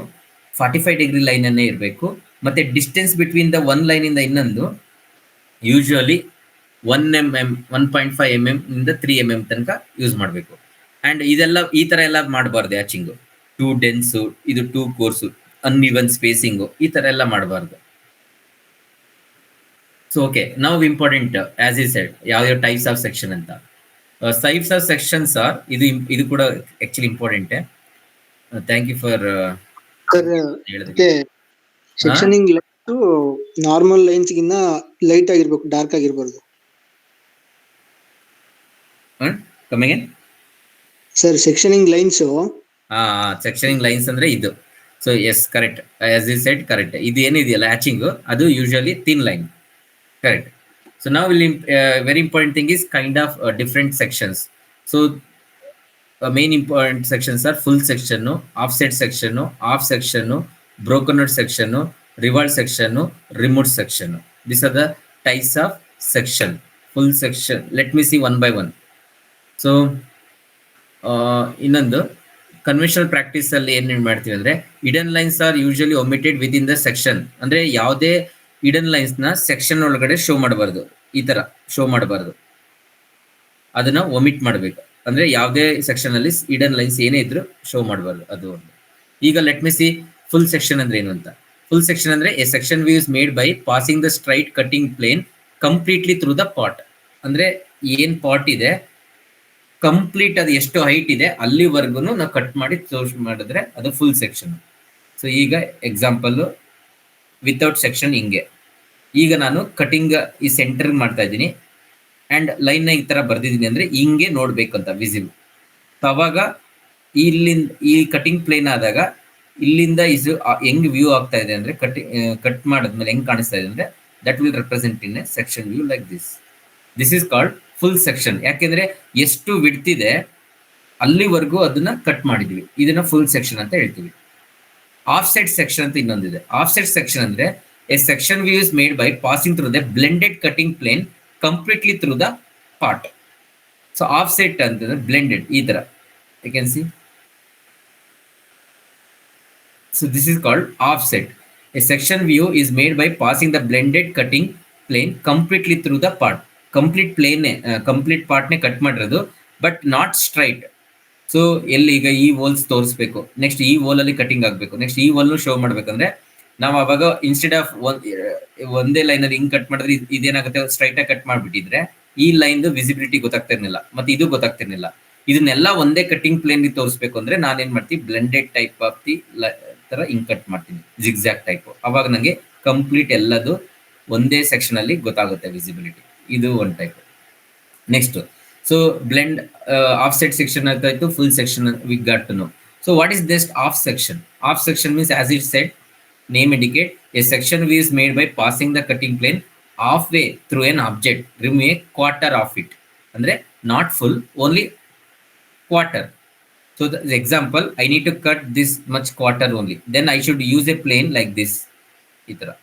45 ಡಿಗ್ರಿ ಲೈನ್ ಅನ್ನೇ ಇರಬೇಕು. ಮತ್ತೆ distance between the one line ಇಂದ ಇನ್ನೊಂದು ಯೂಶುವಲಿ 1 mm 1.5 mm ಇಂದ 3 mm ತನಕ ಯೂಸ್ ಮಾಡಬೇಕು. ಅಂಡ್ ಇದೆಲ್ಲ ಈ ತರ ಎಲ್ಲ ಮಾಡಬಾರ್ದು. ಹ್ಯಾಚಿಂಗು ಟೂ ಡೆನ್ಸು, ಇದು ಟೂ ಕೋರ್ಸು, ಅನ್ಇವನ್ ಸ್ಪೇಸಿಂಗು, ಈ ತರ ಎಲ್ಲ ಮಾಡಬಾರ್ದು. ಸೊ ಓಕೆ, ನಾವು ಇಂಪಾರ್ಟೆಂಟ್ ಆಸ್ ಇಸ್ ಸೆಡ್ ಯಾವ ಟೈಪ್ಸ್ ಆಫ್ ಸೆಕ್ಷನ್ ಅಂತ. ಟೈಪ್ಸ್ ಆಫ್ ಸೆಕ್ಷನ್ಸ್ ಆರ್, ಇದು ಕೂಡ actually important. Thank you for ಮತ್ತೆ ಸೆಕ್ಷನಿಂಗ್ ಲೈನ್ಸ್ ನಾರ್ಮಲ್ ಲೈನ್ಸ್ ಗಿನ್ನ ಲೈಟ್ ಆಗಿರ್ಬೇಕು, ಡಾರ್ಕ್ ಆಗಿರ್ಬಾರ್ದು ಕಮ್ಮಿಗೆ sir. Sectioning lines sectioning lines ಅಂದ್ರೆ ಇದು. So yes, correct, as you said correct. ಇದು ಏನಿದೆಯಲ್ಲ ಹ್ಯಾಚಿಂಗ್, ಅದು usually thin line, correct. So ನಾವು ಇಲ್ಲಿ very important thing is kind of different sections. So main important sections are full section, offset section, half section, broken out section, revolve section, remove section. This are the types of section. Full section, let me see one by one. So ಇನ್ನೊಂದು conventional practice ಅಲ್ಲಿ ಏನೇನು ಮಾಡ್ತೀವಿ ಅಂದ್ರೆ, hidden lines are usually omitted within the section. ಅಂದ್ರೆ ಯಾವುದೇ hidden lines ನ section ಒಳಗಡೆ show ಮಾಡಬಾರ್ದು, ಈ ತರ ಶೋ ಮಾಡಬಾರ್ದು, ಅದನ್ನ ಒಮಿಟ್ ಮಾಡಬೇಕು. ಅಂದ್ರೆ ಯಾವುದೇ ಸೆಕ್ಷನ್ ಅಲ್ಲಿ ಇಡನ್ ಲೈನ್ಸ್ ಏನೇ ಇದ್ರು ಶೋ ಮಾಡಬಾರ್ದು, ಅದು ಒಂದು. ಈಗ let me see full section ಅಂದ್ರೆ ಏನು ಅಂತ. ಫುಲ್ ಸೆಕ್ಷನ್ ಅಂದ್ರೆ a section view is made by passing the straight cutting plane completely through the part. ಅಂದ್ರೆ ಏನ್ ಪಾಟ್ ಇದೆ ಕಂಪ್ಲೀಟ್ ಅದು ಎಷ್ಟು ಹೈಟ್ ಇದೆ ಅಲ್ಲಿವರೆಗೂ ನಾವು ಕಟ್ ಮಾಡಿ ತೋರ್ಸ್ ಮಾಡಿದ್ರೆ ಅದು ಫುಲ್ ಸೆಕ್ಷನ್. ಸೊ ಈಗ ಎಕ್ಸಾಂಪಲ್ ವಿತೌಟ್ ಸೆಕ್ಷನ್ ಹಿಂಗೆ. ಈಗ ನಾನು ಕಟಿಂಗ್ ಈ ಸೆಂಟರ್ ಮಾಡ್ತಾ ಇದ್ದೀನಿ ಅಂಡ್ ಲೈನ್ ಈ ತರ ಬರ್ದಿದ್ದೀನಿ ಅಂದ್ರೆ ಹಿಂಗೆ ನೋಡ್ಬೇಕಂತ ವಿಸಿಬಲ್. ಅವಾಗ ಇಲ್ಲಿಂದ ಈ ಕಟಿಂಗ್ ಪ್ಲೇನ್ ಆದಾಗ ಇಲ್ಲಿಂದ ಇದು ಹೆಂಗ್ ವ್ಯೂ ಆಗ್ತಾ ಇದೆ ಅಂದ್ರೆ ಕಟ್ ಮಾಡಿದ್ಮೇಲೆ ಹೆಂಗ್ ಕಾಣಿಸ್ತಾ ಇದೆ ಅಂದ್ರೆ that will represent in a section view like this. This is called full section. ಯಾಕೆಂದ್ರೆ ಎಷ್ಟು ವಿಡ್ತ್ ಇದೆ ಅಲ್ಲಿವರೆಗೂ ಅದನ್ನ ಕಟ್ ಮಾಡಿದ್ವಿ, ಇದನ್ನ ಫುಲ್ ಸೆಕ್ಷನ್ ಅಂತ ಹೇಳ್ತೀವಿ. ಆಫ್ಸೆಟ್ ಸೆಕ್ಷನ್ ಅಂತ ಇನ್ನೊಂದಿದೆ. ಆಫ್ಸೆಟ್ ಸೆಕ್ಷನ್ ಅಂದ್ರೆ a section view is made by passing through the blended cutting plane completely through the part. So offset ಅಂತಂದ್ರೆ ಬ್ಲೆಂಡೆಡ್, ಈ ತರ you can see. So this is called offset. A section view is made by passing the blended cutting plane completely through the part. Complete plane, complete part ne cut ಮಾಡಿರೋದು, but not straight. So ಎಲ್ಲಿ ಈಗ ಈ Volks ತೋರಿಸ್ಬೇಕು, next ಈ whole ಅಲ್ಲಿ cutting ಆಗಬೇಕು, next ಈ whole show ಮಾಡ್ಬೇಕಂದ್ರೆ ನಾವು ಅವಾಗ ಇನ್ಸ್ಟೆಡ್ ಆಫ್ ಒಂದೇ ಲೈನ್ ಅಲ್ಲಿ ಹಿಂಗ್ ಕಟ್ ಮಾಡಿದ್ರೆ ಇದೇನಾಗುತ್ತೆ, ಸ್ಟ್ರೈಟ್ ಆಗಿ ಕಟ್ ಮಾಡ್ಬಿಟ್ಟಿದ್ರೆ ಈ ಲೈನ್ ವಿಸಿಬಿಲಿಟಿ ಗೊತ್ತಾಗ್ತಿರ್ಲಿಲ್ಲ, ಮತ್ತೆ ಇದು ಗೊತ್ತಾಗ್ತಿರ್ಲಿಲ್ಲ. ಇದನ್ನೆಲ್ಲ ಒಂದೇ ಕಟಿಂಗ್ ಪ್ಲೇನ್ ತೋರಿಸ್ಬೇಕು ಅಂದ್ರೆ ನಾನೇನ್ ಮಾಡ್ತೀನಿ, ಬ್ಲೆಂಡೆಡ್ ಟೈಪ್ ಆಫ್ ದಿ ತರ ಹಿಂಗ್ ಕಟ್ ಮಾಡ್ತೀನಿ, ಜಿಗ್ಜಾಗ್ ಟೈಪ್. ಅವಾಗ ನಂಗೆ ಕಂಪ್ಲೀಟ್ ಎಲ್ಲದು ಒಂದೇ ಸೆಕ್ಷನ್ ಅಲ್ಲಿ ಗೊತ್ತಾಗುತ್ತೆ ವಿಸಿಬಿಲಿಟಿ. ಇದು ಒಂದು type. Next, so blend offset section ಆಯ್ತು, full section we got to know. So what is this half section? Half section means as it said name indicate a section view is made by passing the cutting plane halfway through an object, remove a quarter of it. Andre not full, only quarter. So the example, I need to cut this much quarter only, then I should use a plane like this itara.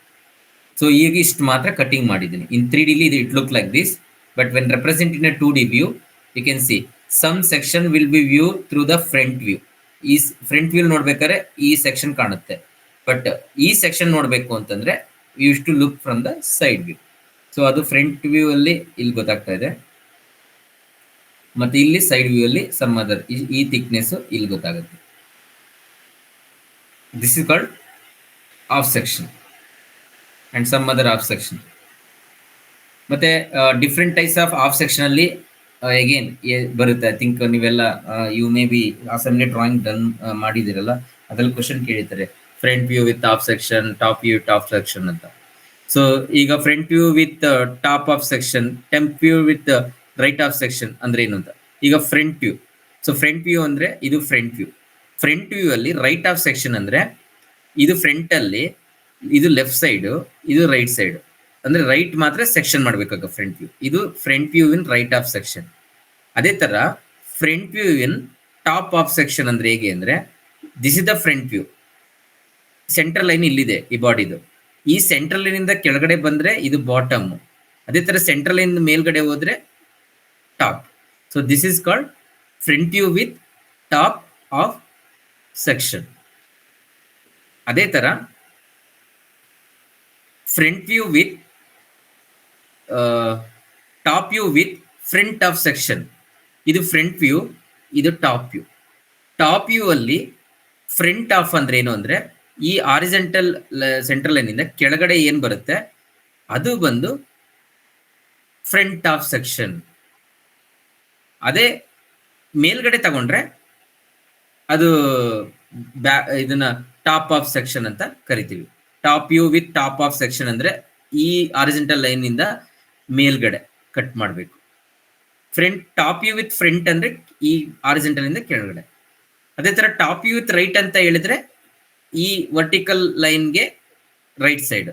So ಈಗ ಇಷ್ಟು ಮಾತ್ರ cutting ಮಾಡಿದ್ದೀನಿ. In 3D it look like this, but when represented in a 2D view you can see some section will be viewed through the front view. ಈ front view ನೋಡ್ಬೇಕಾದ್ರೆ ಈ section ಕಾಣುತ್ತೆ, but ಈ section ನೋಡ್ಬೇಕು ಅಂತಂದ್ರೆ use to look from the side view. So ಅದು front view ಅಲ್ಲಿ ಇಲ್ಲಿ ಗೊತ್ತಾಗ್ತಾ ಇದೆ, ಮತ್ತೆ ಇಲ್ಲಿ ಸೈಡ್ ವ್ಯೂ ಅಲ್ಲಿ ಸಮ್ ಅದರ್ ಈ ಥಿಕ್ನೆಸ್ ಇಲ್ಲಿ ಗೊತ್ತಾಗುತ್ತೆ. This is called half section and some other half section. ಮತ್ತೆ different types of half section ಅಲ್ಲಿ ಅಗೇನ್ ಬರುತ್ತೆ. ಐ ಥಿಂಕ್ ನೀವೆಲ್ಲ you may be assembly drawing done ಮಾಡಿದಿರಲ್ಲ, ಅದ್ರಲ್ಲಿ ಕ್ವಶನ್ ಕೇಳಿರ್ತಾರೆ front view with half section, top view top section ಅಂತ. ಸೊ ಈಗ front view with top half section, temp view with right half section ಅಂದ್ರೆ ಏನು ಅಂತ. ಈಗ front view, so front view ಅಂದ್ರೆ ಇದು ಫ್ರಂಟ್ ವ್ಯೂ. ಫ್ರಂಟ್ ವ್ಯೂ ಅಲ್ಲಿ ರೈಟ್ ಆಫ್ ಸೆಕ್ಷನ್ ಅಂದ್ರೆ ಇದು ಫ್ರಂಟ್ ಅಲ್ಲಿ, ಇದು ಲೆಫ್ಟ್ ಸೈಡ್, ಇದು ರೈಟ್ ಸೈಡ್. ಅಂದ್ರೆ ರೈಟ್ ಮಾತ್ರ ಸೆಕ್ಷನ್ ಮಾಡ್ಬೇಕಾಗ ಫ್ರಂಟ್ ವ್ಯೂ. ಇದು front view in right half section. ಅದೇ ತರ front view in top half section ಅಂದ್ರೆ ಹೇಗೆ ಅಂದ್ರೆ, this is the front view. Central line ಇಲ್ಲಿದೆ ಈ ಬಾಡಿದು, ಈ ಸೆಂಟ್ರಲ್ ಲೈನ್ ಇಂದ ಕೆಳಗಡೆ ಬಂದ್ರೆ ಇದು ಬಾಟಮ್, ಅದೇ ತರ ಸೆಂಟ್ರಲ್ ಲೈನ್ ಮೇಲ್ಗಡೆ ಹೋದ್ರೆ top. So this is called front view with top half section. ಅದೇ ತರ front view with top view with front of section. ಇದು ಫ್ರಂಟ್ ವ್ಯೂ, ಇದು ಟಾಪ್ ವ್ಯೂ. ಟಾಪ್ ವ್ಯೂ ಅಲ್ಲಿ ಫ್ರಂಟ್ ಆಫ್ ಅಂದ್ರೆ ಏನು ಅಂದ್ರೆ ಈ ಆರಿಜೆಂಟಲ್ ಸೆಂಟ್ರಲ್ ಲೈನ್ ಇಂದ ಕೆಳಗಡೆ ಏನ್ ಬರುತ್ತೆ ಅದು ಬಂದು ಫ್ರಂಟ್ ಆಫ್ ಸೆಕ್ಷನ್. ಅದೇ ಮೇಲ್ಗಡೆ ತಗೊಂಡ್ರೆ ಅದು ಇದನ್ನ ಟಾಪ್ ಆಫ್ ಸೆಕ್ಷನ್ ಅಂತ ಕರಿತೀವಿ. Top view with top half section ಅಂದ್ರೆ ಈ ಹಾರಿಜಾಂಟಲ್ ಲೈನ್ ಇಂದ ಮೇಲ್ಗಡೆ ಕಟ್ ಮಾಡಬೇಕು. Front top view with front ಅಂದ್ರೆ ಈ ಹಾರಿಜಾಂಟಲ್ ಇಂದ ಕೆಳಗಡೆ. ಅದೇ ತರ ಟಾಪ್ ವ್ಯೂ ವಿತ್ ರೈಟ್ ಅಂತ ಹೇಳಿದ್ರೆ ಈ ವರ್ಟಿಕಲ್ ಲೈನ್ಗೆ right side,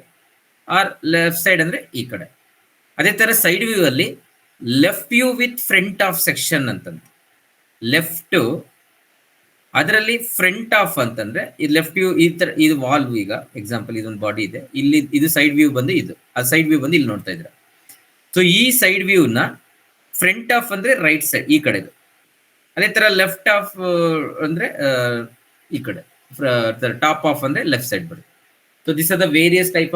or left side ಅಂದ್ರೆ ಈ ಕಡೆ. ಅದೇ ತರ ಸೈಡ್ ವ್ಯೂ ಅಲ್ಲಿ left view with front of section ಅಂತಂತ, ಲೆಫ್ಟ್ ಅದರಲ್ಲಿ ಫ್ರಂಟ್ ಆಫ್ ಅಂತಂದ್ರೆ ಈ ಲೆಫ್ಟ್ ವ್ಯೂ ಈ ತರ, ಇದು ವಾಲ್ ಈಗ ಎಕ್ಸಾಂಪಲ್ ಇದೊಂದು ಬಾಡಿ ಇದೆ, ಇಲ್ಲಿ ಇದು ಸೈಡ್ ವ್ಯೂ ಬಂದು ಇದು, ಆ ಸೈಡ್ ವ್ಯೂ ಬಂದು ಇಲ್ಲಿ ನೋಡ್ತಾ ಇದ್ರ. ಸೊ ಈ ಸೈಡ್ ವ್ಯೂ ನ ಫ್ರಂಟ್ ಆಫ್ ಅಂದ್ರೆ ರೈಟ್ ಸೈಡ್ ಈ ಕಡೆದು, ಅದೇ ತರ ಲೆಫ್ಟ್ ಆಫ್ ಅಂದ್ರೆ ಈ ಕಡೆ, ಟಾಪ್ ಆಫ್ ಅಂದ್ರೆ ಲೆಫ್ಟ್ ಸೈಡ್ ಬರುತ್ತೆ. So this are the various type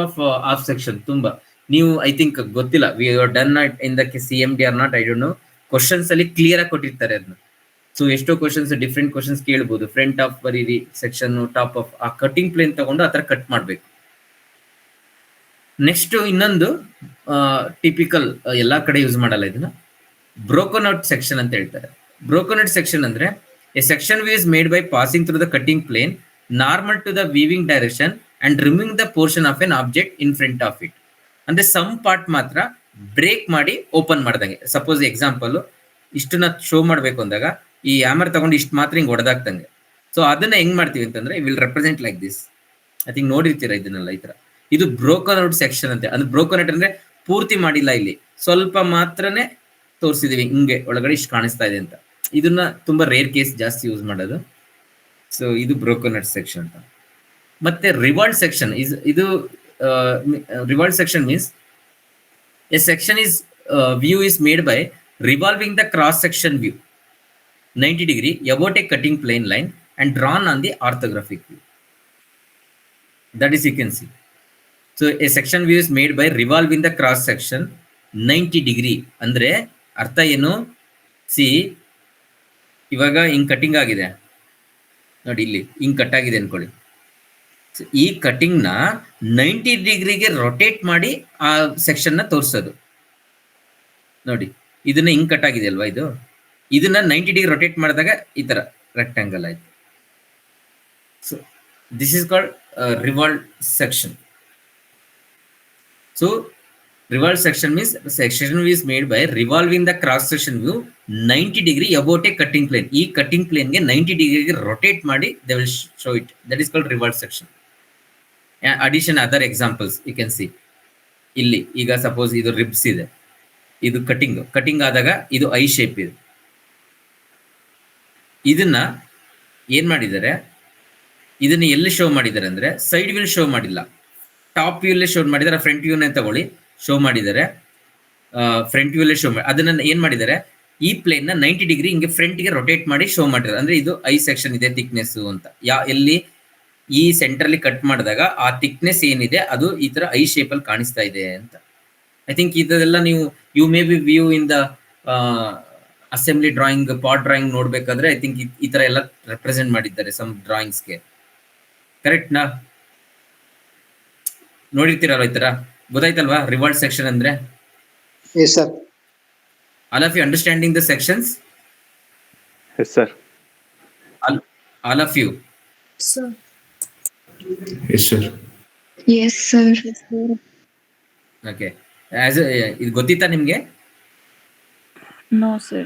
of section. ತುಂಬಾ ನೀವು ಐ ಥಿಂಕ್ ಗೊತ್ತಿಲ್ಲ, we are done in the CMD or not, I don't know. Questions ಅಲ್ಲಿ ಕ್ಲಿಯರ್ ಆಗಿ ಕೊಟ್ಟಿರ್ತಾರೆ ಅದನ್ನ. ಸೊ ಎಷ್ಟೋ ಕ್ವಶನ್ಸ್ ಡಿಫ್ರೆಂಟ್ ಕ್ವಶನ್ಸ್ ಕೇಳ್ಬೋದು. ಫ್ರಂಟ್ ಆಫ್ ಬರೀರಿ, ಸೆಕ್ಷನ್ ಟಾಪ್ ಆಫ್, ಆ ಕಟಿಂಗ್ ಪ್ಲೇನ್ ತಗೊಂಡು ಆ ತರ ಕಟ್ ಮಾಡ್ಬೇಕು. ನೆಕ್ಸ್ಟ್ ಇನ್ನೊಂದು ಟಿಪಿಕಲ್ ಎಲ್ಲಾ ಕಡೆ ಯೂಸ್ ಮಾಡಲ್ಲ ಇದನ್ನ, ಬ್ರೋಕನ್ ಔಟ್ ಸೆಕ್ಷನ್ ಅಂತ ಹೇಳ್ತಾರೆ. ಬ್ರೋಕನ್ ಔಟ್ ಸೆಕ್ಷನ್ ಅಂದ್ರೆ a section view is made by passing through the cutting plane normal to the viewing direction and removing the portion of an object in front of it. ಅಂದ್ರೆ some part ಮಾತ್ರ break ಮಾಡಿ open ಮಾಡ್ದಂಗೆ. Suppose example ಇಷ್ಟನ್ನ show ಮಾಡ್ಬೇಕು ಅಂದಾಗ ಈ hammer ತಗೊಂಡು ಇಷ್ಟು ಮಾತ್ರ ಹಿಂಗ್ ಹೊಡೆದಾಕ್ತಂಗೆ. ಸೊ ಅದನ್ನ ಹೆಂಗ್ ಮಾಡ್ತೀವಿ ಅಂತಂದ್ರೆ will represent like this. I think ನೋಡಿರ್ತೀರಾ ಇದನ್ನೆಲ್ಲ ಈ ತರ. ಇದು ಬ್ರೋಕನ್ ಔಟ್ ಸೆಕ್ಷನ್ ಅಂತ. ಅಂದ್ರೆ ಬ್ರೋಕನ್ ಔಟ್ ಅಂದ್ರೆ ಪೂರ್ತಿ ಮಾಡಿಲ್ಲ, ಇಲ್ಲಿ ಸ್ವಲ್ಪ ಮಾತ್ರನೇ ತೋರಿಸಿದೀವಿ, ಹಿಂಗೆ ಒಳಗಡೆ ಇಷ್ಟು ಕಾಣಿಸ್ತಾ ಇದೆ ಅಂತ. ಇದನ್ನ ತುಂಬಾ ರೇರ್ ಕೇಸ್ ಜಾಸ್ತಿ ಯೂಸ್ ಮಾಡೋದು. ಸೊ ಇದು ಬ್ರೋಕನ್ ಔಟ್ ಸೆಕ್ಷನ್ ಅಂತ. ಮತ್ತೆ ರಿವಾಲ್ಡ್ ಸೆಕ್ಷನ್ ಇದು revolved section means a section is view is made by revolving the cross section view 90 degree about a cutting plane line and drawn on the orthographic view. That is you can see. So a section view is made by revolving the cross section 90 degree. ಅಂದ್ರೆ ಅರ್ಥ ಏನು? C ಇವಾಗ ಹಿಂಗ್ cutting ಆಗಿದೆ ನೋಡಿ, ಇಲ್ಲಿ ಹಿಂಗ್ cut ಆಗಿದೆ ಅನ್ಕೊಳ್ಳಿ. ಈ ಕಟಿಂಗ್ ನ 90 ಡಿಗ್ರಿಗೆ ರೊಟೇಟ್ ಮಾಡಿ ಆ ಸೆಕ್ಷನ್ ನ ತೋರಿಸೋದು. ನೋಡಿ ಇದನ್ನ ಹಿಂಗ್ ಕಟ್ ಆಗಿದೆ ಅಲ್ವಾ, ಇದನ್ನ 90 ಡಿಗ್ರಿ ರೊಟೇಟ್ ಮಾಡಿದಾಗ ಈ ತರ ರೆಕ್ಟಾಂಗಲ್ ಆಯ್ತು. So this is called revolved section. So revolved section means section is made by revolving the cross section view 90 degree about a cutting plane. ಈ ಕಟಿಂಗ್ ಪ್ಲೇನ್ಗೆ 90 ಡಿಗ್ರಿಗೆ ರೊಟೇಟ್ ಮಾಡಿ they will show it. That is called revolved section. Addition other examples you can see. ಇಲ್ಲಿ ಈಗ suppose ಇದು ribs ಇದೆ, ಇದು cutting ಆದಾಗ ಇದು ಐ ಶೇಪ್ ಇದೆ. ಇದನ್ನ ಏನ್ ಮಾಡಿದ್ದಾರೆ, ಇದನ್ನ ಎಲ್ಲಿ ಶೋ ಮಾಡಿದ್ದಾರೆ ಅಂದ್ರೆ ಸೈಡ್ ವ್ಯೂ ಶೋ ಮಾಡಿಲ್ಲ, ಟಾಪ್ ವ್ಯೂ ಶೋ ಮಾಡಿದ್ದಾರೆ. ಫ್ರಂಟ್ ವ್ಯೂನೇ ತಗೊಳ್ಳಿ, ಶೋ ಮಾಡಿದ್ದಾರೆ. ಫ್ರಂಟ್ ವ್ಯೂ ಶೋ ಮಾಡಿ ಅದನ್ನ ಏನ್ ಮಾಡಿದ್ದಾರೆ, ಈ ಪ್ಲೇನ್ ನ 90 ಡಿಗ್ರಿ ಹಿಂಗೆ ಫ್ರಂಟ್ ಗೆ ರೊಟೇಟ್ ಮಾಡಿ ಶೋ ಮಾಡಿದ್ದಾರೆ. ಅಂದ್ರೆ ಇದು ಐ ಸೆಕ್ಷನ್ ಇದೆ, ಥಿಕ್ನೆಸ್ ಅಂತ. ಎಲ್ಲಿ ಈ ಸೆಂಟ್ರಲ್ಲಿ ಕಟ್ ಮಾಡಿದಾಗ ಆ ಥಿಕ್ನೆಸ್ ಏನಿದೆ ಅದು ಈ ತರ ಐ ಶೇಪ್ ಅಲ್ಲಿ ಕಾಣಿಸ್ತಾ ಇದೆ ಅಂತ. ಐ ಥಿಂಕ್ ಇದೆಲ್ಲ ನೀವು you may be view in the assembly drawing, part drawing ನೋಡ್ಬೇಕಾದ್ರೆ ಐ ಥಿಂಕ್ ಈ ತರ ಎಲ್ಲ ರೆಪ್ರೆಸೆಂಟ್ ಮಾಡಿದ್ದಾರೆ ಸಮ್ ಡ್ರಾಯಿಂಗ್ಸ್ಗೆ. ಕರೆಕ್ಟ್ ನಾ? ನೋಡಿರ್ತೀರಲ್ವ ಈ ತರ, ಗೊತ್ತಾಯ್ತಲ್ವಾ ರಿವಾಲ್ಡ್ ಸೆಕ್ಷನ್ ಅಂದ್ರೆ? Yes sir. All of you understanding the sections? Yes sir. All of you? Sir. Yes sir. Yes sir. Okay. ಇದು ಗೊತ್ತಿತ್ತಾ ನಿಮ್ಗೆ? No, sir.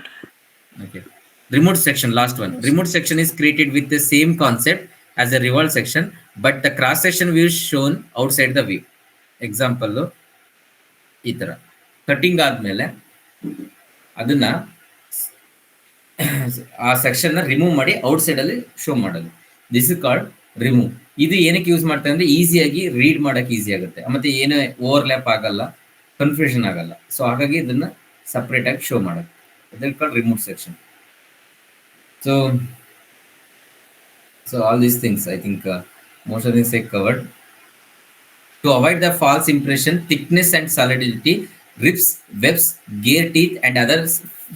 Okay. Remote section, last one. Remote section is created with the same concept as a revolved section, but the cross section view is shown outside the view. Example, ಈ ತರ cutting ಆದ್ಮೇಲೆ ಅದನ್ನ ಆ section ನ remove ಮಾಡಿ out side ಅಲ್ಲಿ show ಮಾಡೋದು. This is called remove. ಇದು ಏನಕ್ಕೆ ಯೂಸ್ ಮಾಡ್ತಾರೆ ಅಂದ್ರೆ ಈಸಿಯಾಗಿ ರೀಡ್ ಮಾಡಕ್ಕೆ ಈಸಿ ಆಗುತ್ತೆ, ಮತ್ತೆ ಏನು ಓವರ್ಲ್ಯಾಪ್ ಆಗಲ್ಲ, ಕನ್ಫ್ಯೂಷನ್ ಆಗಲ್ಲ. ಸೊ ಹಾಗಾಗಿ ಇದನ್ನ ಸಪ್ರೇಟ್ ಆಗಿ ಶೋ ಮಾಡೋದು. ಇದನ್ನ called remove section. So all these things I think most of things are covered. To avoid the false impression, thickness and solidity, ribs, webs, gear teeth and other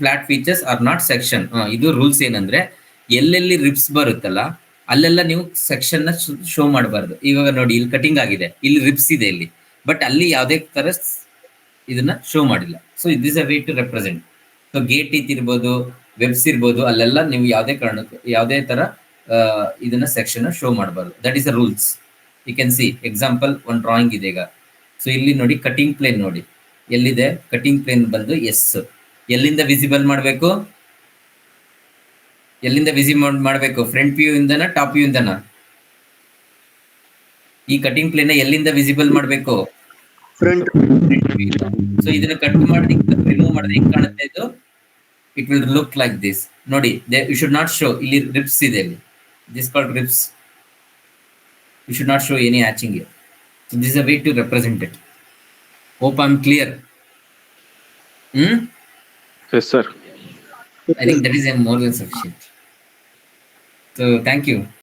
flat features are not section. ಇದು rules ಏನಂದ್ರೆ ಎಲ್ಲೆಲ್ಲಿ ribs ಬರುತ್ತಲ್ಲ ಅಲ್ಲೆಲ್ಲ ನೀವು section ನ show ಮಾಡಬಾರ್ದು. ಇವಾಗ ನೋಡಿ ಇಲ್ಲಿ ಕಟಿಂಗ್ ಆಗಿದೆ, ಇಲ್ಲಿ ರಿಬ್ಸ್ ಇದೆ ಇಲ್ಲಿ, ಬಟ್ ಅಲ್ಲಿ ಯಾವುದೇ ತರ ಇದನ್ನ ಶೋ ಮಾಡಿಲ್ಲ. So it is a way to represent. So ಗೇಟ್ ಟೀತ್ ಇರ್ಬೋದು, ವೆಬ್ಸ್ ಇರ್ಬೋದು, ಅಲ್ಲೆಲ್ಲ ನೀವು ಯಾವುದೇ ಕಾರಣಕ್ಕೂ ಯಾವುದೇ ತರ ಇದನ್ನ ಸೆಕ್ಷನ್ ಶೋ ಮಾಡಬಾರ್ದು. That is the rules. You can see example ಒಂದು ಡ್ರಾಯಿಂಗ್ ಇದೆ ಈಗ. ಸೊ ಇಲ್ಲಿ ನೋಡಿ ಕಟಿಂಗ್ ಪ್ಲೇನ್ ನೋಡಿ ಎಲ್ಲಿದೆ, ಕಟಿಂಗ್ ಪ್ಲೇನ್ ಬಂದು ಎಸ್. ಎಲ್ಲಿಂದ ವಿಸಿಬಲ್ ಮಾಡಬೇಕು, ಎಲ್ಲಿಂದ ವಿಸಿಬಲ್ ಮಾಡಬೇಕು? ಫ್ರಂಟ್ ವ್ಯೂ ಇಂದನ ಟಾಪ್ ವ್ಯೂ ಇಂದನ? ಈ ಕಟಿಂಗ್ ಪ್ಲೇನ್ ಎಲ್ಲಿಂದ ವಿಸಿಬಲ್ ಮಾಡಬೇಕು? ಫ್ರಂಟ್. ಸೊ ಇದನ್ನ ಕಟ್ ಮಾಡಿ ರಿಮೂವ್ ಮಾಡಿದ್ರೆ ಹೆಂಗ್ ಕಾಣುತ್ತೆ ಇದು? It will look like this. ನೋಡಿ, ಯು ಶುಡ್ ನಾಟ್ ಶೋ. ಇಲ್ಲಿ ರಿಪ್ಸ್ ಇದೆ, ಇಲ್ಲಿ this called ribs. You should not show any hatching here. So this is a way to represent it. Hope I am clear. Yes, sir. I think that is a more than sufficient. So thank you.